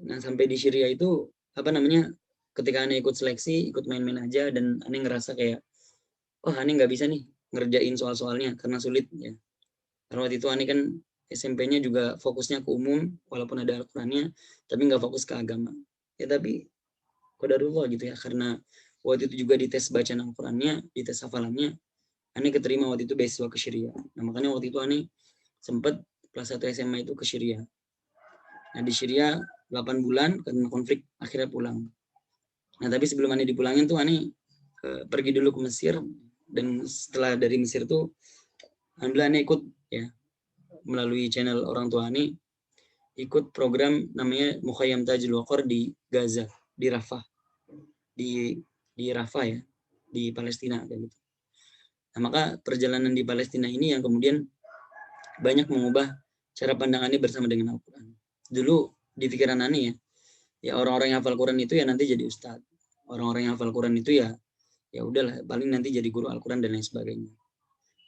E: Nah, sampai di Syria itu ketika Ani ikut seleksi, ikut main-main aja, dan Ani ngerasa kayak, oh Ani nggak bisa nih ngerjain soal-soalnya karena sulit ya. Karena waktu itu Ani kan SMP-nya juga fokusnya ke umum, walaupun ada Al-Qurannya, tapi nggak fokus ke agama. Ya tapi qadarullah gitu ya, karena waktu itu juga dites bacaan Al-Qurannya, dites hafalannya, Ani keterima waktu itu beasiswa ke Syria. Nah, makanya waktu itu Ani sempat kelas 1 SMA itu ke Syria. Nah, di Syria 8 bulan karena konflik akhirnya pulang. Nah, tapi sebelum Ani dipulangin tuh Ani pergi dulu ke Mesir, dan setelah dari Mesir tuh alhamdulillah Ani ikut ya melalui channel orang tua Ani, ikut program namanya Mukhayyam Tajul Waqar di Gaza, di Rafah. Di Rafah ya, di Palestina kayak gitu. Nah, maka perjalanan di Palestina ini yang kemudian banyak mengubah cara pandang Ani bersama dengan Al-Quran. Dulu di pikiran Ani ya orang-orang yang hafal Quran itu ya nanti jadi ustadz. Orang-orang yang hafal Quran itu ya udahlah, paling nanti jadi guru Al-Quran dan lain sebagainya.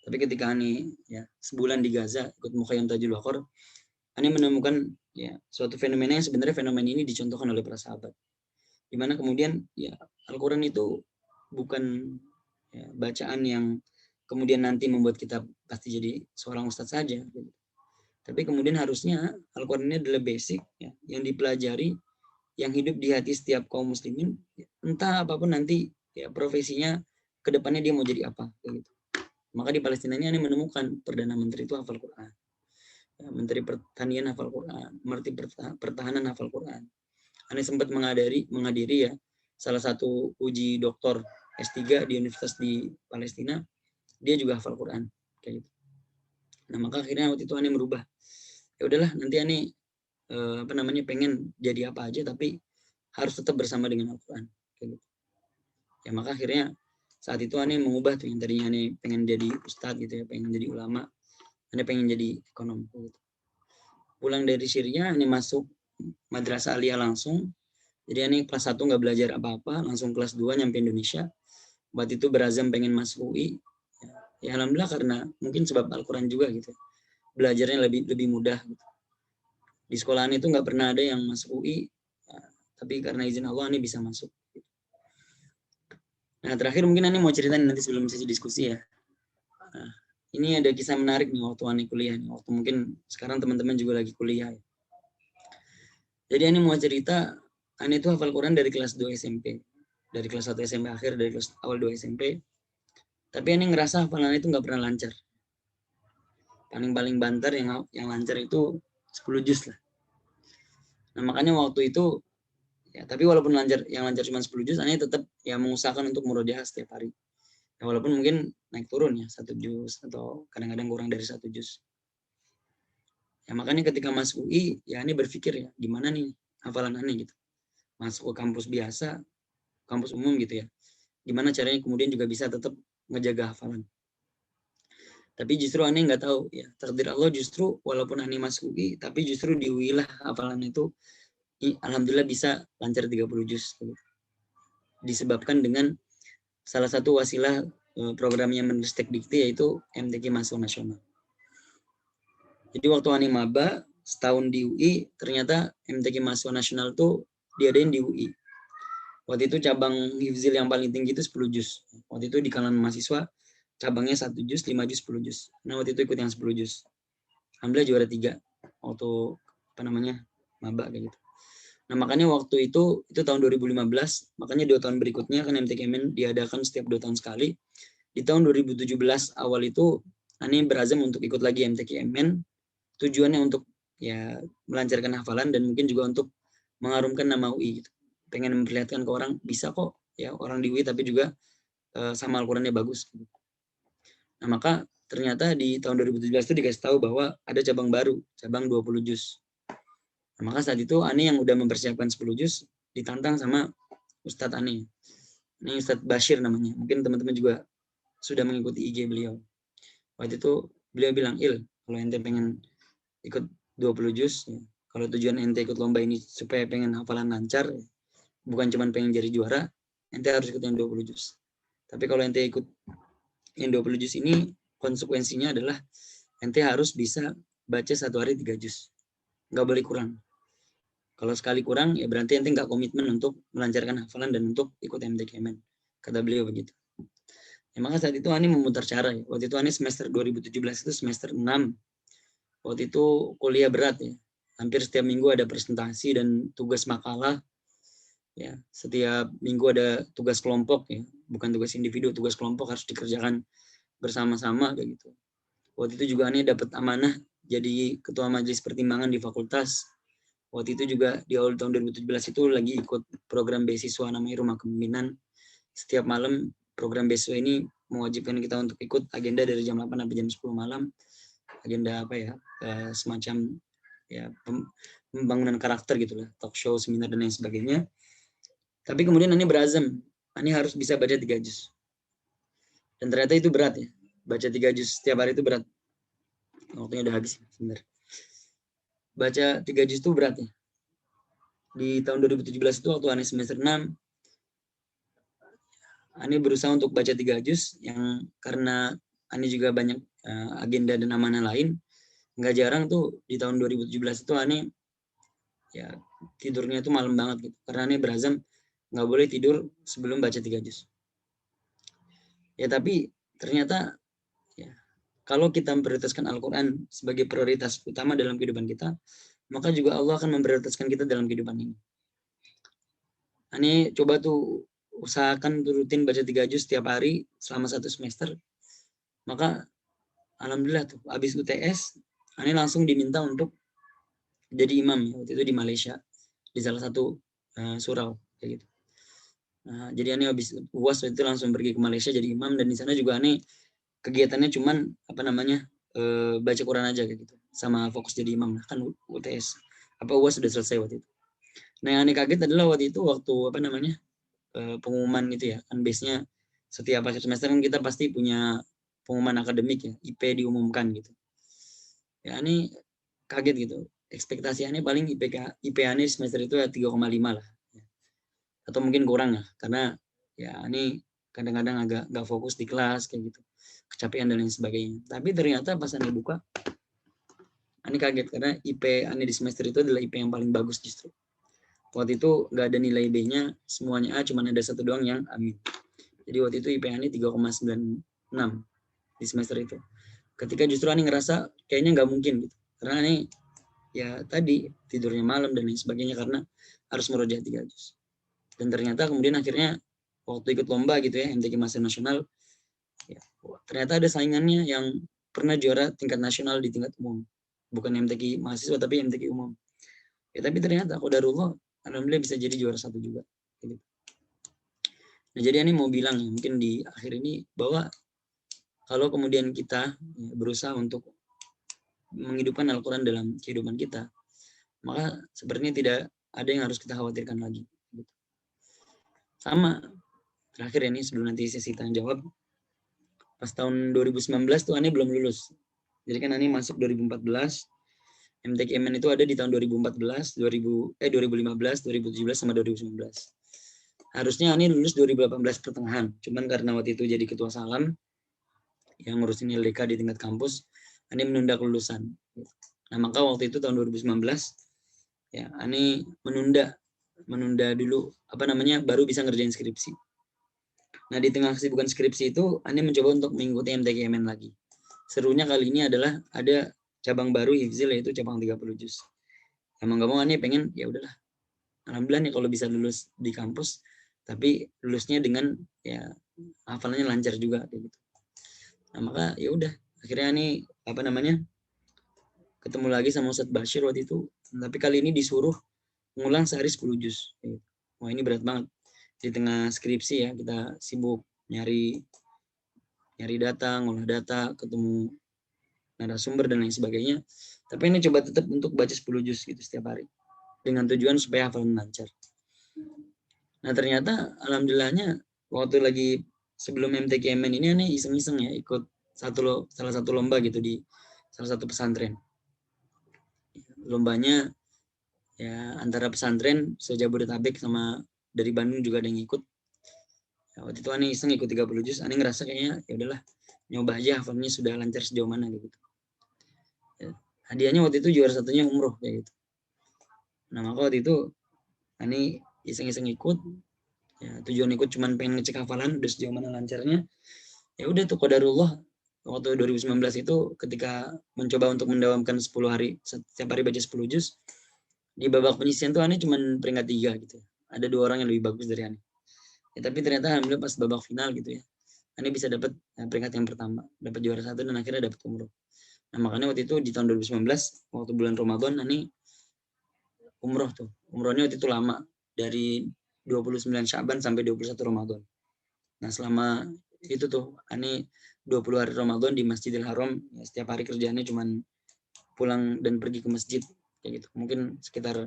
E: Tapi ketika Ani ya sebulan di Gaza ikut Mukhayyam Tajul Waqar, Ani menemukan ya suatu fenomena yang sebenarnya fenomena ini dicontohkan oleh para sahabat. Di mana kemudian ya Al-Quran itu bukan ya, bacaan yang kemudian nanti membuat kita pasti jadi seorang ustadz saja. Tapi kemudian harusnya Al-Quran ini adalah basic ya, yang dipelajari, yang hidup di hati setiap kaum muslimin, entah apapun nanti ya profesinya kedepannya dia mau jadi apa gitu. Maka di Palestina ini menemukan Perdana Menteri itu hafal Quran, ya, Menteri Pertanian hafal Quran, Menteri Pertahanan hafal Quran. Ani sempat menghadiri ya salah satu uji doktor S3 di universitas di Palestina, dia juga hafal Quran kayak gitu. Nah, maka akhirnya waktu itu Ani merubah. Ya udahlah, nanti Ani pengen jadi apa aja tapi harus tetap bersama dengan Al-Quran kayak gitu. Ya maka akhirnya saat itu Ani mengubah tuh, yang tadinya Ani pengen jadi ustadz gitu ya, pengen jadi ulama. Ane pengen jadi ekonom gitu. Pulang dari Syria Ane masuk madrasah aliyah langsung. Jadi Ane kelas 1 nggak belajar apa-apa, langsung kelas 2 nyampe Indonesia. Waktu itu berazam pengen masuk UI. Ya alhamdulillah karena mungkin sebab Al-Quran juga gitu. Belajarnya lebih mudah gitu. Di sekolahan itu nggak pernah ada yang masuk UI, tapi karena izin Allah Ane bisa masuk. Nah terakhir mungkin Ane mau cerita nanti sebelum sesi diskusi ya. Nah, ini ada kisah menarik nih waktu Ane kuliah nih. Waktu mungkin sekarang teman-teman juga lagi kuliah. Ya. Jadi Ane mau cerita, Ane itu hafal Quran dari kelas 2 SMP. Dari kelas 1 SMP akhir, dari kelas awal 2 SMP. Tapi Ane ngerasa hafalan itu nggak pernah lancar. Paling banter yang lancar itu 10 juz lah. Nah makanya waktu itu, ya tapi walaupun yang lancar cuma 10 juz, Ane tetap ya mengusahakan untuk murojaah setiap hari. Ya, walaupun mungkin naik turun ya 1 juz atau kadang-kadang kurang dari 1 juz. Ya makanya ketika masuk UI, ya Ane berpikir ya gimana nih hafalan Ane gitu. Masuk ke kampus biasa, kampus umum gitu ya. Gimana caranya kemudian juga bisa tetap ngejaga hafalan. Tapi justru Ane nggak tahu ya, takdir Allah justru walaupun Ane masuk UI, tapi justru di UI lah hafalan itu alhamdulillah bisa lancar 30 juz. Disebabkan dengan salah satu wasilah programnya Menristek Dikti yaitu MTQ Mahasiswa Nasional. Jadi waktu Ane maba setahun di UI, ternyata MTQ Mahasiswa Nasional tuh diadain di UI. Waktu itu cabang hifzil yang paling tinggi itu 10 juz. Waktu itu di kalangan mahasiswa cabangnya 1 juz, 5 juz, 10 juz. Nah waktu itu ikut yang 10 juz. Alhamdulillah juara 3 waktu maba kayak gitu. Nah makanya waktu itu tahun 2015, makanya 2 tahun berikutnya kan MTKMN diadakan setiap 2 tahun sekali. Di tahun 2017 awal itu Ane berazam untuk ikut lagi MTKMN. Tujuannya untuk ya melancarkan hafalan dan mungkin juga untuk mengharumkan nama UI gitu. Pengen memperlihatkan ke orang bisa kok ya orang di UI tapi juga sama Al-Qurannya bagus. Nah maka ternyata di tahun 2017 itu dikasih tahu bahwa ada cabang baru, cabang 20 juz. Nah, maka saat itu Ane yang udah mempersiapkan 10 juz ditantang sama Ustadz Ane. Ini Ustadz Bashir namanya. Mungkin teman-teman juga sudah mengikuti IG beliau. Waktu itu beliau bilang, kalau ente pengen ikut 20 juz, ya, kalau tujuan ente ikut lomba ini supaya pengen hafalan lancar, ya, bukan cuma pengen jadi juara, ente harus ikut yang 20 juz. Tapi kalau ente ikut yang 20 juz ini, konsekuensinya adalah ente harus bisa baca 1 hari 3 juz. Nggak boleh kurang. Kalau sekali kurang, ya berarti ente nggak komitmen untuk melancarkan hafalan dan untuk ikut MTKMN. Kata beliau begitu. Ya, maka saat itu Ane memutar cara. Ya. Waktu itu Ane semester 2017 itu semester 6. Waktu itu kuliah berat ya. Hampir setiap minggu ada presentasi dan tugas makalah. Ya, setiap minggu ada tugas kelompok ya. Bukan tugas individu, tugas kelompok harus dikerjakan bersama-sama kayak gitu. Waktu itu juga Ane dapat amanah jadi ketua majelis pertimbangan di fakultas. Waktu itu juga di awal tahun 2017 itu lagi ikut program beasiswa namanya Rumah Kepemimpinan. Setiap malam program beasiswa ini mewajibkan kita untuk ikut agenda dari jam 8 sampai jam 10 malam. Agenda apa ya? Semacam ya pembangunan karakter gitu lah, talk show, seminar dan lain sebagainya. Tapi kemudian Ane berazam, Ane harus bisa baca 3 juz. Dan ternyata itu berat ya. Baca 3 juz setiap hari itu berat. Waktunya udah habis sebentar. Baca 3 juz itu berat ya. Di tahun 2017 itu waktu Ane semester 6, Ane berusaha untuk baca 3 juz yang karena Ane juga banyak agenda dan amanah lain, nggak jarang tuh di tahun 2017 itu Ane ya tidurnya itu malam banget gitu. Karena Ane berazam nggak boleh tidur sebelum baca 3 juz. Ya tapi ternyata ya kalau kita memprioritaskan Al-Quran sebagai prioritas utama dalam kehidupan kita, maka juga Allah akan memprioritaskan kita dalam kehidupan ini. Ane coba tuh usahakan rutin baca 3 juz setiap hari selama 1 semester. Maka alhamdulillah tuh habis UTS Ane langsung diminta untuk jadi imam ya, waktu itu di Malaysia di salah satu surau kayak gitu. Nah, jadi Ane habis UAS itu langsung pergi ke Malaysia jadi imam dan di sana juga Ane kegiatannya cuman baca Quran aja kayak gitu sama fokus jadi imam kan UTS UAS sudah selesai waktu itu. Nah yang Ane kaget adalah waktu itu pengumuman gitu ya kan biasanya setiap akhir semester kan kita pasti punya pengumuman akademik ya IP diumumkan gitu. Ya ini kaget gitu. Ekspektasinya paling IPA-nya semester itu ya 3,5 lah. Atau mungkin kurang lah, karena ya ini kadang-kadang agak nggak fokus di kelas kayak gitu, kecapean dan lain sebagainya. Tapi ternyata pas Ani buka, Ani kaget karena IP Ani di semester itu adalah IP yang paling bagus justru. Waktu itu nggak ada nilai B-nya, semuanya A, cuma ada satu doang yang amin. Jadi waktu itu IP Ani 3,96 di semester itu. Ketika justru Ani ngerasa kayaknya nggak mungkin gitu, karena Ani ya tadi tidurnya malam dan lain sebagainya karena harus merojaah 3 juz. Dan ternyata kemudian akhirnya waktu ikut lomba gitu ya, MTQ Mahasiswa Nasional, ya, ternyata ada saingannya yang pernah juara tingkat nasional di tingkat umum. Bukan MTQ mahasiswa, tapi MTQ umum. Ya, tapi ternyata qadarullah, alhamdulillah bisa jadi juara 1 juga. Gitu. Nah, jadi ini mau bilang ya, mungkin di akhir ini, bahwa kalau kemudian kita ya, berusaha untuk menghidupkan Al-Quran dalam kehidupan kita, maka sepertinya tidak ada yang harus kita khawatirkan lagi. Gitu. Sama, terakhir ini sebelum nanti sesi tanya jawab, pas tahun 2019 tuh Ani belum lulus. Jadi kan Ani masuk 2014, MTQ MN itu ada di tahun 2014, 2015, 2017 sama 2019. Harusnya Ani lulus 2018 pertengahan, cuman karena waktu itu jadi ketua salam yang ngurusin LDK di tingkat kampus, Ani menunda kelulusan. Nah, maka waktu itu tahun 2019 ya Ani menunda dulu baru bisa ngerjain skripsi. Nah, di tengah kesibukan skripsi itu, Ani mencoba untuk mengikuti MTQ MN lagi. Serunya kali ini adalah ada cabang baru hifzil, yaitu cabang 30 juz. Emang gak mau Ani pengen, ya udahlah. Alhamdulillah nih kalau bisa lulus di kampus, tapi lulusnya dengan ya hafalannya lancar juga kayak gitu. Nah, maka ya udah, akhirnya Ani ketemu lagi sama Ustadz Bashir waktu itu, tapi kali ini disuruh ngulang sehari 10 juz. Wah, ini berat banget. Di tengah skripsi ya, kita sibuk nyari data, ngolah data, ketemu narasumber dan lain sebagainya. Tapi ini coba tetap untuk baca 10 juz gitu setiap hari. Dengan tujuan supaya hafalan lancar. Nah, ternyata alhamdulillahnya waktu lagi sebelum MTQ MN ini aneh iseng-iseng ya ikut salah satu lomba gitu di salah satu pesantren. Lombanya ya antara pesantren se-Jabodetabek sama dari Bandung juga ada yang ikut. Ya, waktu itu Ani iseng ikut 30 juz, Ani ngerasa kayaknya ya udahlah, nyoba aja hafalnya sudah lancar sejauh mana gitu. Ya, hadiahnya waktu itu juara satunya umroh kayak gitu. Nah, maka waktu itu Ani iseng-iseng ikut. Ya, tujuan ikut cuman pengen ngecek hafalan udah sejauh mana lancarnya. Ya udah tuh qadarullah waktu 2019 itu ketika mencoba untuk mendawamkan 10 hari setiap hari baca 10 juz, di babak penyisian tuh Ani cuman peringkat 3 gitu. Ada 2 orang yang lebih bagus dari Ani. Ya, tapi ternyata alhamdulillah pas babak final gitu ya, Ani bisa dapat peringkat yang pertama, dapat juara 1 dan akhirnya dapat umroh. Nah, makanya waktu itu di tahun 2019 waktu bulan Ramadan Ani umroh tuh. Umrohnya waktu itu lama, dari 29 Syaban sampai 21 Ramadan. Nah, selama itu tuh Ani 20 hari Ramadan di Masjidil Haram, ya, setiap hari kerjaannya cuman pulang dan pergi ke masjid kayak gitu. Mungkin sekitar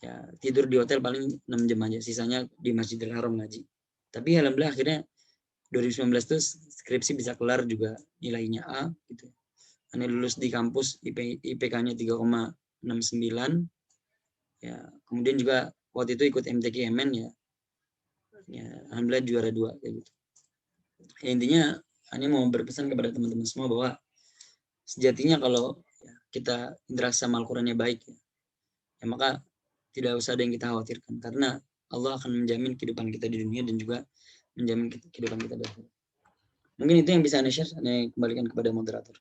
E: ya tidur di hotel paling 6 jam aja, sisanya di Masjidil Haram ngaji. Tapi alhamdulillah akhirnya 2019 tuh skripsi bisa kelar juga nilainya A gitu. Ani lulus di kampus IPK-nya 3,69. Ya, kemudian juga waktu itu ikut MTQ MN ya alhamdulillah juara 2 kayak gitu. Ya, intinya Ani mau berpesan kepada teman-teman semua bahwa sejatinya kalau kita interaksi sama Al-Qurannya baik ya maka tidak usah ada yang kita khawatirkan karena Allah akan menjamin kehidupan kita di dunia dan juga menjamin kehidupan kita di akhirat. Mungkin itu yang bisa Ani share, Ani kembalikan kepada moderator.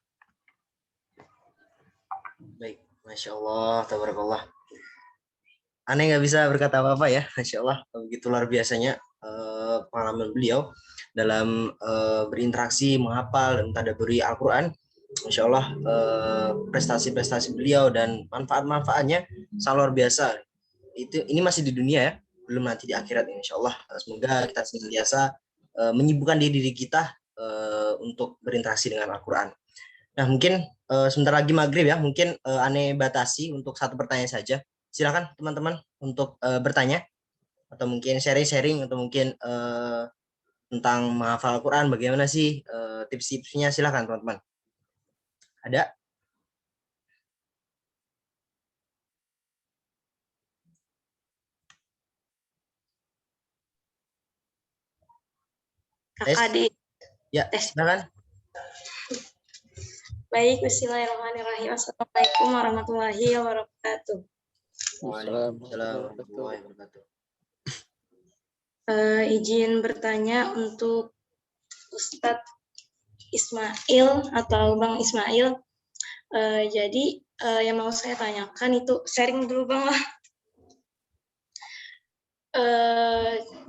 B: Baik, Masya Allah, tabarakallah. Aneh nggak bisa berkata apa-apa ya, Masya Allah, begitu luar biasanya pengalaman beliau dalam berinteraksi, menghafal, dan tadabburi Al-Quran. Masya Allah, prestasi-prestasi beliau dan manfaat-manfaatnya sangat luar biasa. Ini masih di dunia ya, belum nanti di akhirat Insya Allah. Semoga kita senantiasa menyibukkan diri kita untuk berinteraksi dengan Al-Quran. Nah, mungkin sebentar lagi maghrib ya, mungkin Aneh batasi untuk 1 pertanyaan saja. Silakan teman-teman untuk bertanya atau mungkin sharing-sharing atau mungkin tentang menghafal Al-Quran, bagaimana sih tips-tipsnya, silakan teman-teman. Ada? Tes.
C: Adik.
B: Ya,
C: Tes.
B: silakan.
C: Baik, bismillahirrahmanirrahim. Assalamualaikum warahmatullahi wabarakatuh.
B: Waalaikumsalam warahmatullahi wabarakatuh.
C: Izin bertanya untuk Ustadz Ismail atau Bang Ismail. Jadi yang mau saya tanyakan itu sharing dulu Bang lah.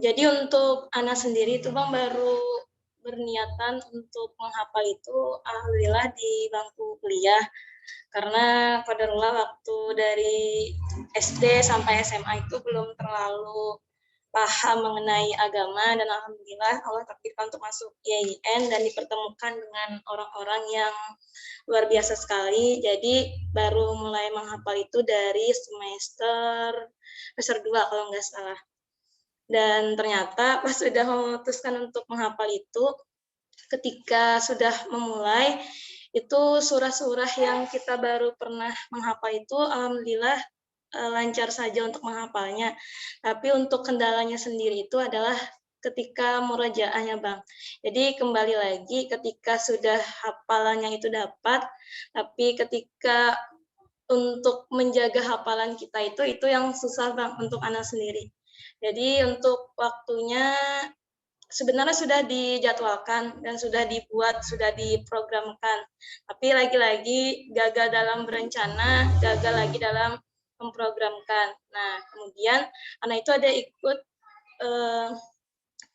C: Jadi untuk anak sendiri itu Bang baru berniatan untuk menghafal itu alhamdulillah di bangku kuliah, karena qadarullah waktu dari SD sampai SMA itu belum terlalu paham mengenai agama, dan alhamdulillah Allah takdirkan untuk masuk IAIN dan dipertemukan dengan orang-orang yang luar biasa sekali. Jadi baru mulai menghafal itu dari semester 2 kalau nggak salah. Dan ternyata pas sudah memutuskan untuk menghafal itu, ketika sudah memulai, itu surah-surah yang kita baru pernah menghafal itu alhamdulillah lancar saja untuk menghafalnya. Tapi untuk kendalanya sendiri itu adalah ketika murajaahnya Bang. Jadi kembali lagi ketika sudah hafalannya itu dapat, tapi ketika untuk menjaga hafalan kita itu yang susah Bang untuk anak sendiri. Jadi untuk waktunya sebenarnya sudah dijadwalkan dan sudah dibuat, sudah diprogramkan. Tapi lagi-lagi gagal dalam berencana, gagal lagi dalam memprogramkan. Nah, kemudian anak itu ada ikut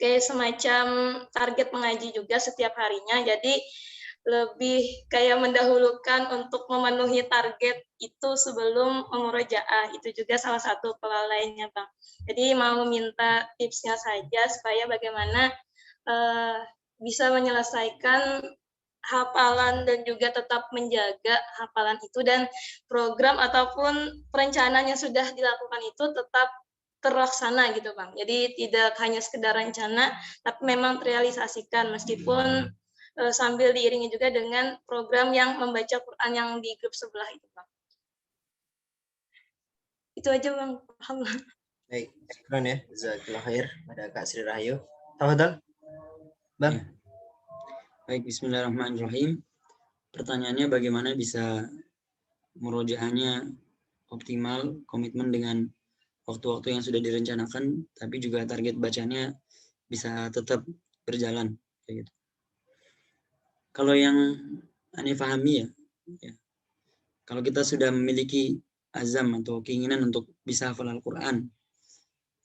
C: kayak semacam target mengaji juga setiap harinya. Jadi lebih kayak mendahulukan untuk memenuhi target itu sebelum memurojaah. Itu juga salah satu kelalaiannya, Bang. Jadi mau minta tipsnya saja supaya bagaimana bisa menyelesaikan hafalan dan juga tetap menjaga hafalan itu, dan program ataupun perencanaan yang sudah dilakukan itu tetap terlaksana gitu Bang. Jadi tidak hanya sekedar rencana, tapi memang terrealisasikan meskipun sambil diiringi juga dengan program yang membaca Quran yang di grup sebelah itu Bang. Itu aja Bang. Alhamdulillah.
B: Baik, syukran ya. Jazakallah khair pada Kak Sri Rahayu. Tafadhal. Bang.
E: Ya. Baik, bismillahirrahmanirrahim. Pertanyaannya bagaimana bisa murojaahnya optimal, komitmen dengan waktu-waktu yang sudah direncanakan, tapi juga target bacanya bisa tetap berjalan kayak gitu. Kalau yang aneh pahami ya, kalau kita sudah memiliki azam atau keinginan untuk bisa hafal Al-Quran,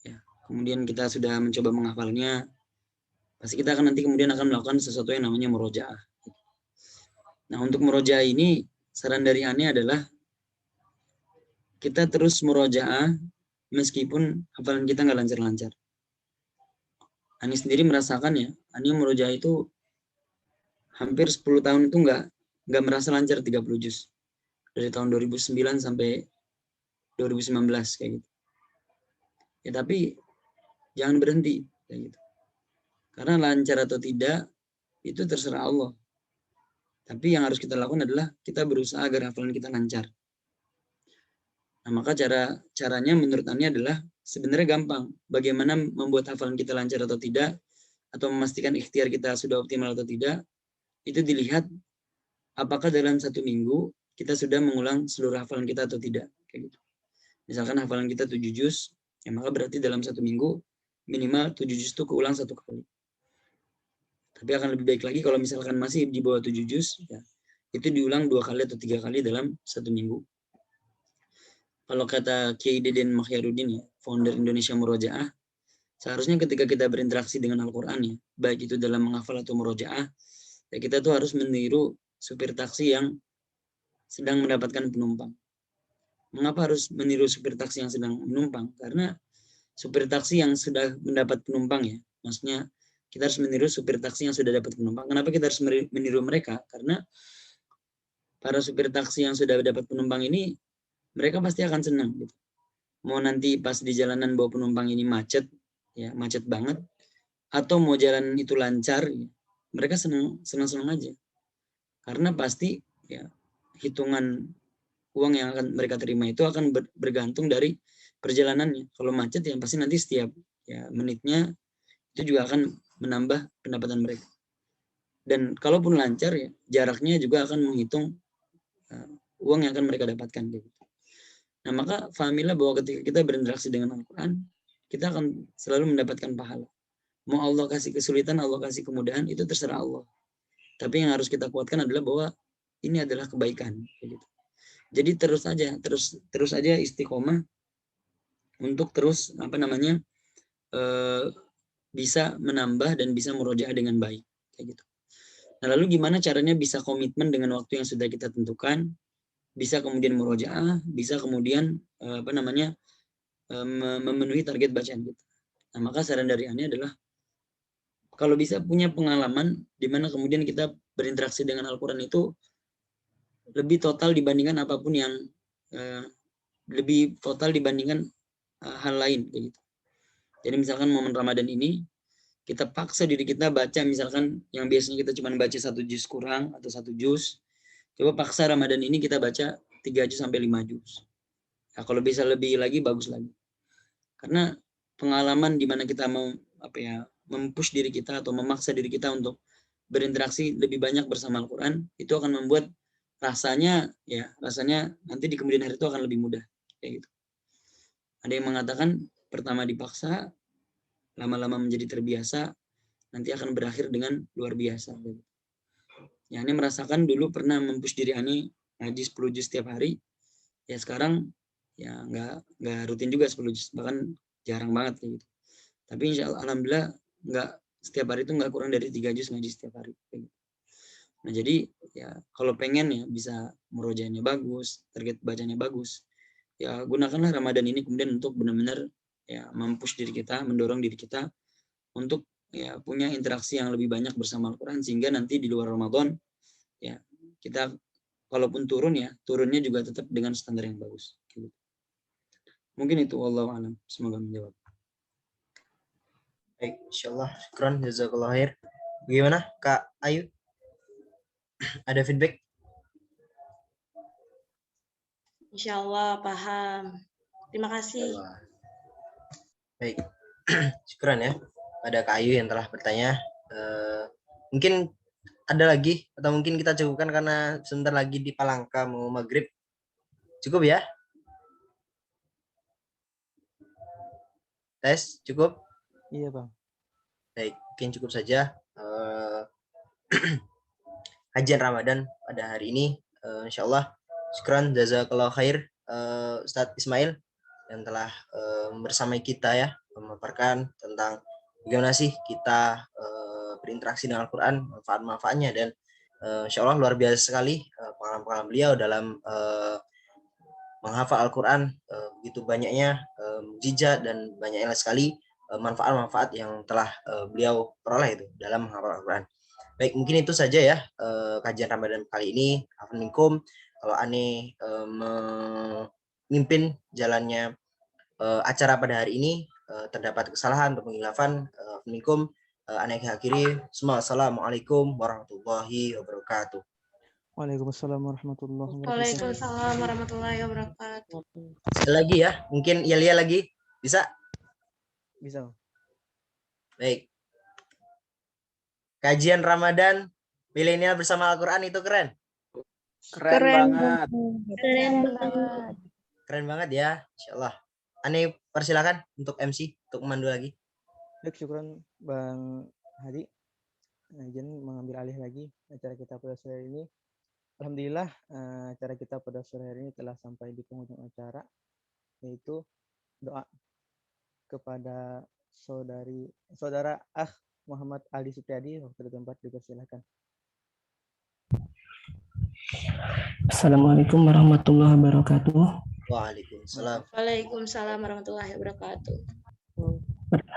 E: ya, kemudian kita sudah mencoba menghafalnya, pasti kita akan nanti kemudian akan melakukan sesuatu yang namanya murojaah. Nah, untuk murojaah ini, saran dari Ani adalah kita terus murojaah meskipun hafalan kita nggak lancar-lancar. Ani sendiri merasakan ya, Ani murojaah itu hampir 10 tahun itu nggak merasa lancar 30 juz. Dari tahun 2009 sampai 2019 kayak gitu. Ya tapi jangan berhenti kayak gitu. Karena lancar atau tidak itu terserah Allah. Tapi yang harus kita lakukan adalah kita berusaha agar hafalan kita lancar. Nah, maka caranya menurut Ani adalah sebenarnya gampang. Bagaimana membuat hafalan kita lancar atau tidak, atau memastikan ikhtiar kita sudah optimal atau tidak, itu dilihat apakah dalam 1 minggu kita sudah mengulang seluruh hafalan kita atau tidak. Kayak gitu. Misalkan hafalan kita 7 juz, ya maka berarti dalam 1 minggu minimal 7 juz itu keulang 1 kali. Tapi akan lebih baik lagi kalau misalkan masih di bawah 7 juz, ya, itu diulang 2 kali atau 3 kali dalam 1 minggu. Kalau kata Kiai Deden Makhyaruddin, ya, founder Indonesia Murojaah, seharusnya ketika kita berinteraksi dengan Al-Quran, ya, baik itu dalam menghafal atau murojaah, ya kita tuh harus meniru supir taksi yang sedang mendapatkan penumpang. Mengapa harus meniru supir taksi yang sedang menumpang? Karena supir taksi yang sudah mendapat penumpang, ya, maksudnya kita harus meniru supir taksi yang sudah dapat penumpang. Kenapa kita harus meniru mereka? Karena para supir taksi yang sudah dapat penumpang ini, mereka pasti akan senang. Gitu. Mau nanti pas di jalanan bawa penumpang ini macet, ya macet banget, atau mau jalan itu lancar, ya, mereka senang aja. Karena pasti ya hitungan uang yang akan mereka terima itu akan bergantung dari perjalanannya. Kalau macet ya pasti nanti setiap ya menitnya itu juga akan menambah pendapatan mereka. Dan kalaupun lancar ya, jaraknya juga akan menghitung uang yang akan mereka dapatkan gitu. Nah, maka fahamilah bahwa ketika kita berinteraksi dengan Al-Quran, kita akan selalu mendapatkan pahala. Mau Allah kasih kesulitan, Allah kasih kemudahan, itu terserah Allah. Tapi yang harus kita kuatkan adalah bahwa ini adalah kebaikan. Gitu. Jadi terus aja istiqomah untuk terus bisa menambah dan bisa murojaah dengan baik. Kayak gitu. Nah, lalu gimana caranya bisa komitmen dengan waktu yang sudah kita tentukan, bisa kemudian murojaah, bisa kemudian memenuhi target bacaan kita. Nah, maka saran dari Ani adalah kalau bisa punya pengalaman di mana kemudian kita berinteraksi dengan Al-Quran itu lebih total dibandingkan apapun yang lebih total dibandingkan hal lain kayak gitu. Jadi misalkan momen Ramadan ini kita paksa diri kita baca misalkan yang biasanya kita cuma baca 1 juz kurang atau 1 juz, coba paksa Ramadan ini kita baca 3 juz sampai 5 juz. Nah, kalau bisa lebih lagi bagus lagi. Karena pengalaman di mana kita mau mempush diri kita atau memaksa diri kita untuk berinteraksi lebih banyak bersama Al-Quran, itu akan membuat rasanya nanti di kemudian hari itu akan lebih mudah kayak gitu. Ada yang mengatakan pertama dipaksa, lama-lama menjadi terbiasa, nanti akan berakhir dengan luar biasa. Ya, Ani merasakan dulu pernah mempush diri Ani ngaji 10 juz setiap hari, ya sekarang ya nggak rutin juga 10 juz, bahkan jarang banget kayak gitu. Tapi insya Allah, alhamdulillah nggak setiap hari itu nggak kurang dari 3 juz ngaji setiap hari. Nah, jadi ya kalau pengen ya bisa murojaahnya bagus, target bacanya bagus, ya gunakanlah Ramadan ini kemudian untuk benar-benar ya mempush diri kita, mendorong diri kita untuk ya punya interaksi yang lebih banyak bersama Al-Quran, sehingga nanti di luar Ramadan ya kita kalaupun turunnya juga tetap dengan standar yang bagus. Mungkin itu, wallahu a'lam. Semoga menjawab.
B: Baik, insyaallah. Syukran, jazakallah khair. Bagaimana Kak Ayu? Ada feedback?
C: Insyaallah paham. Terima kasih.
B: Baik, syukran ya pada Kak Ayu yang telah bertanya. Mungkin ada lagi atau mungkin kita cukupkan karena sebentar lagi di Palangka mau maghrib. Cukup ya? Tes, cukup?
A: Iya, Bang.
B: Baik, mungkin cukup saja kajian Ramadan pada hari ini. Insyaallah. Syukran, jazakallah khair Ustadz Ismail yang telah bersama kita ya, memaparkan tentang bagaimana sih kita berinteraksi dengan Al-Quran, manfaat-manfaatnya, dan insyaallah luar biasa sekali pengalaman-pengalaman beliau dalam menghafal Al-Quran, begitu banyaknya mukjizat dan banyaknya sekali manfaat-manfaat yang telah beliau peroleh itu dalam menghafal Al-Quran. Baik, mungkin itu saja ya kajian Ramadan kali ini. Afanikum, kalau Ane memimpin jalannya acara pada hari ini terdapat kesalahan atau penghilafan, afanikum, Ane akhiri. Assalamualaikum warahmatullahi wabarakatuh.
A: Waalaikumsalam warahmatullahi wabarakatuh.
C: Waalaikumsalam warahmatullahi wabarakatuh.
B: Sekali lagi ya, mungkin Yalia lagi bisa?
A: Bisa.
B: Baik. Kajian Ramadan milenial bersama Al-Quran itu keren.
D: Keren banget.
B: Keren banget ya, insyaallah. Ane persilakan untuk MC, untuk memandu lagi.
A: Baik, syukran Bang Hadi. Izin mengambil alih lagi acara kita pada sore ini. Alhamdulillah, acara kita pada sore hari ini telah sampai di penghujung acara, yaitu doa kepada saudara Muhammad Ali Supriyadi. Waktu tempat dipersilakan.
F: Assalamualaikum warahmatullahi wabarakatuh.
B: Waalaikumsalam.
C: Waalaikumsalam warahmatullahi wabarakatuh.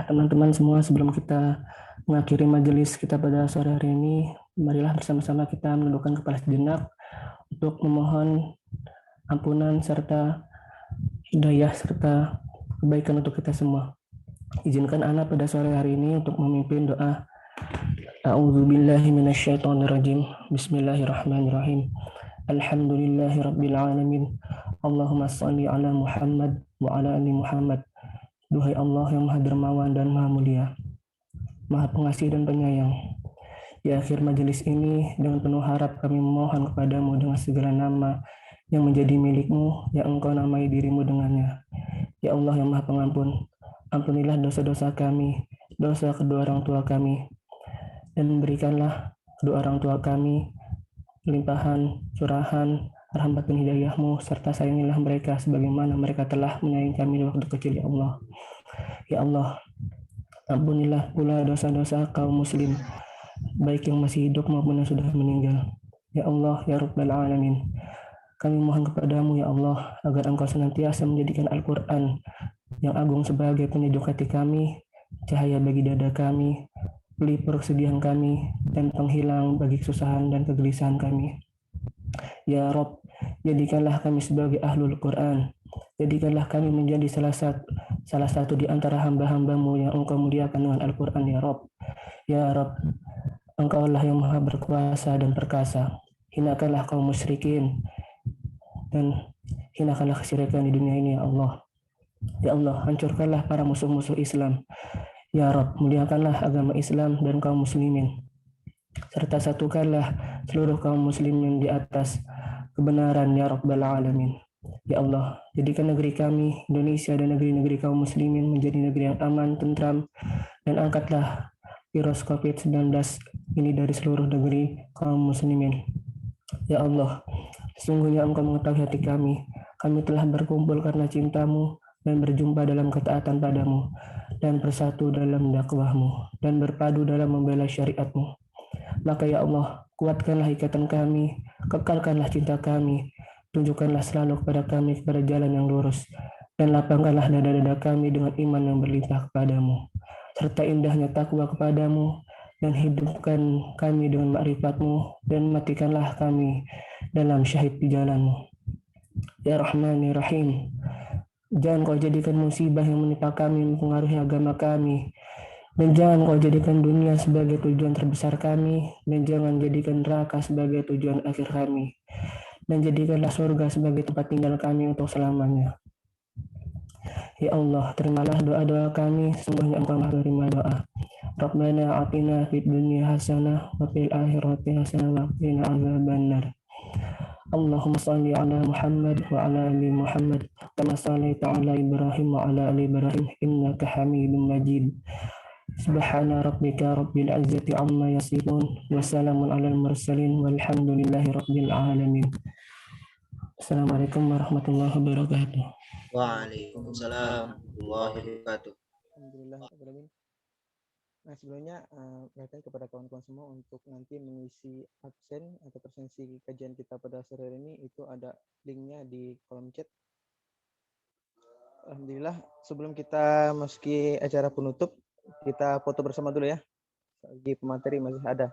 F: Teman-teman semua, sebelum kita mengakhiri majelis kita pada sore hari ini, marilah bersama-sama kita menundukkan kepala sejenak untuk memohon ampunan serta hidayah serta kebaikan untuk kita semua. Izinkan ana pada sore hari ini untuk memimpin doa. A'udzubillahi minasyaitonirrajim. Bismillahirrahmanirrahim. Alhamdulillahirabbil alamin. Allahumma shalli ala Muhammad wa ala ali Muhammad. Duhai Allah yang Maha Dermawan dan Maha Mulia, Maha Pengasih dan Penyayang. Di akhir majelis ini, dengan penuh harap kami memohon kepadamu dengan segala nama yang menjadi milikmu, yang engkau namai dirimu dengannya. Ya Allah yang Maha Pengampun, ampunilah dosa-dosa kami, dosa kedua orang tua kami, dan berikanlah kedua orang tua kami limpahan, curahan, rahmat dan hidayahmu, serta sayangilah mereka sebagaimana mereka telah menyayangi kami di waktu kecil, ya Allah. Ya Allah, ampunilah pula dosa-dosa kaum muslim, baik yang masih hidup maupun yang sudah meninggal. Ya Allah, ya Rabbal Alamin, kami mohon kepadamu ya Allah, agar engkau senantiasa menjadikan Al-Quran yang agung sebagai penyejuk hati kami, cahaya bagi dada kami, pelipur kesedihan kami, dan penghilang bagi kesusahan dan kegelisahan kami. Ya Rob, jadikanlah kami sebagai ahlul Quran. Jadikanlah kami menjadi salah satu di antara hamba-hambamu yang engkau muliakan dengan Al-Quran, ya Rob. Ya Rob, engkaulah yang maha berkuasa dan perkasa. Hinakanlah kaum musyrikin dan hinakanlah kesyirikan di dunia ini, ya Allah. Ya Allah, hancurkanlah para musuh-musuh Islam. Ya Rob, muliakanlah agama Islam dan kaum muslimin. Serta satukanlah seluruh kaum muslimin di atas kebenaran, ya Rabbal Alamin. Ya Allah, jadikan negeri kami, Indonesia dan negeri-negeri kaum muslimin menjadi negeri yang aman, tentram, dan angkatlah virus COVID-19 ini dari seluruh negeri kaum muslimin. Ya Allah, sesungguhnya Engkau mengetahui hati kami. Kami telah berkumpul karena cintamu dan berjumpa dalam ketaatan padamu dan bersatu dalam dakwahmu dan berpadu dalam membela syariatmu. Maka ya Allah, kuatkanlah ikatan kami, kekalkanlah cinta kami, tunjukkanlah selalu kepada kami kepada jalan yang lurus, dan lapangkanlah dada-dada kami dengan iman yang berlimpah kepadamu, serta indahnya takwa kepadamu, dan hidupkan kami dengan ma'rifatmu, dan matikanlah kami dalam syahid di jalanmu. Ya Rahman, ya Rahim, jangan kau jadikan musibah yang menimpa kami mempengaruhi agama kami, dan jangan kau jadikan dunia sebagai tujuan terbesar kami, dan jangan jadikan neraka sebagai tujuan akhir kami, dan jadikanlah surga sebagai tempat tinggal kami untuk selamanya. Ya Allah, terimalah doa-doa kami, sungguhnya Engkau Maha menerima doa. Rabbana atina fid dunya hasanah wa fil akhirati hasanah wa qina adzabannar. Allahumma shalli ala Muhammad wa ala ali Muhammad kama shallaita ala Ibrahim wa ala ali Ibrahim innaka Hamidum Majid. Subhana rabbika rabbil izzati amma yasifun wa salamun alal mursalin walhamdulillahi rabbil alamin. Assalamualaikum warahmatullahi wabarakatuh.
B: Waalaikumsalam warahmatullahi wabarakatuh.
A: Alhamdulillah. Nah, sebelumnya perhatian kepada kawan-kawan semua untuk nanti mengisi absen atau presensi kajian kita pada sore hari ini, itu ada linknya di kolom chat. Alhamdulillah, sebelum kita masuki acara penutup, kita foto bersama dulu ya. Bagi pemateri masih ada.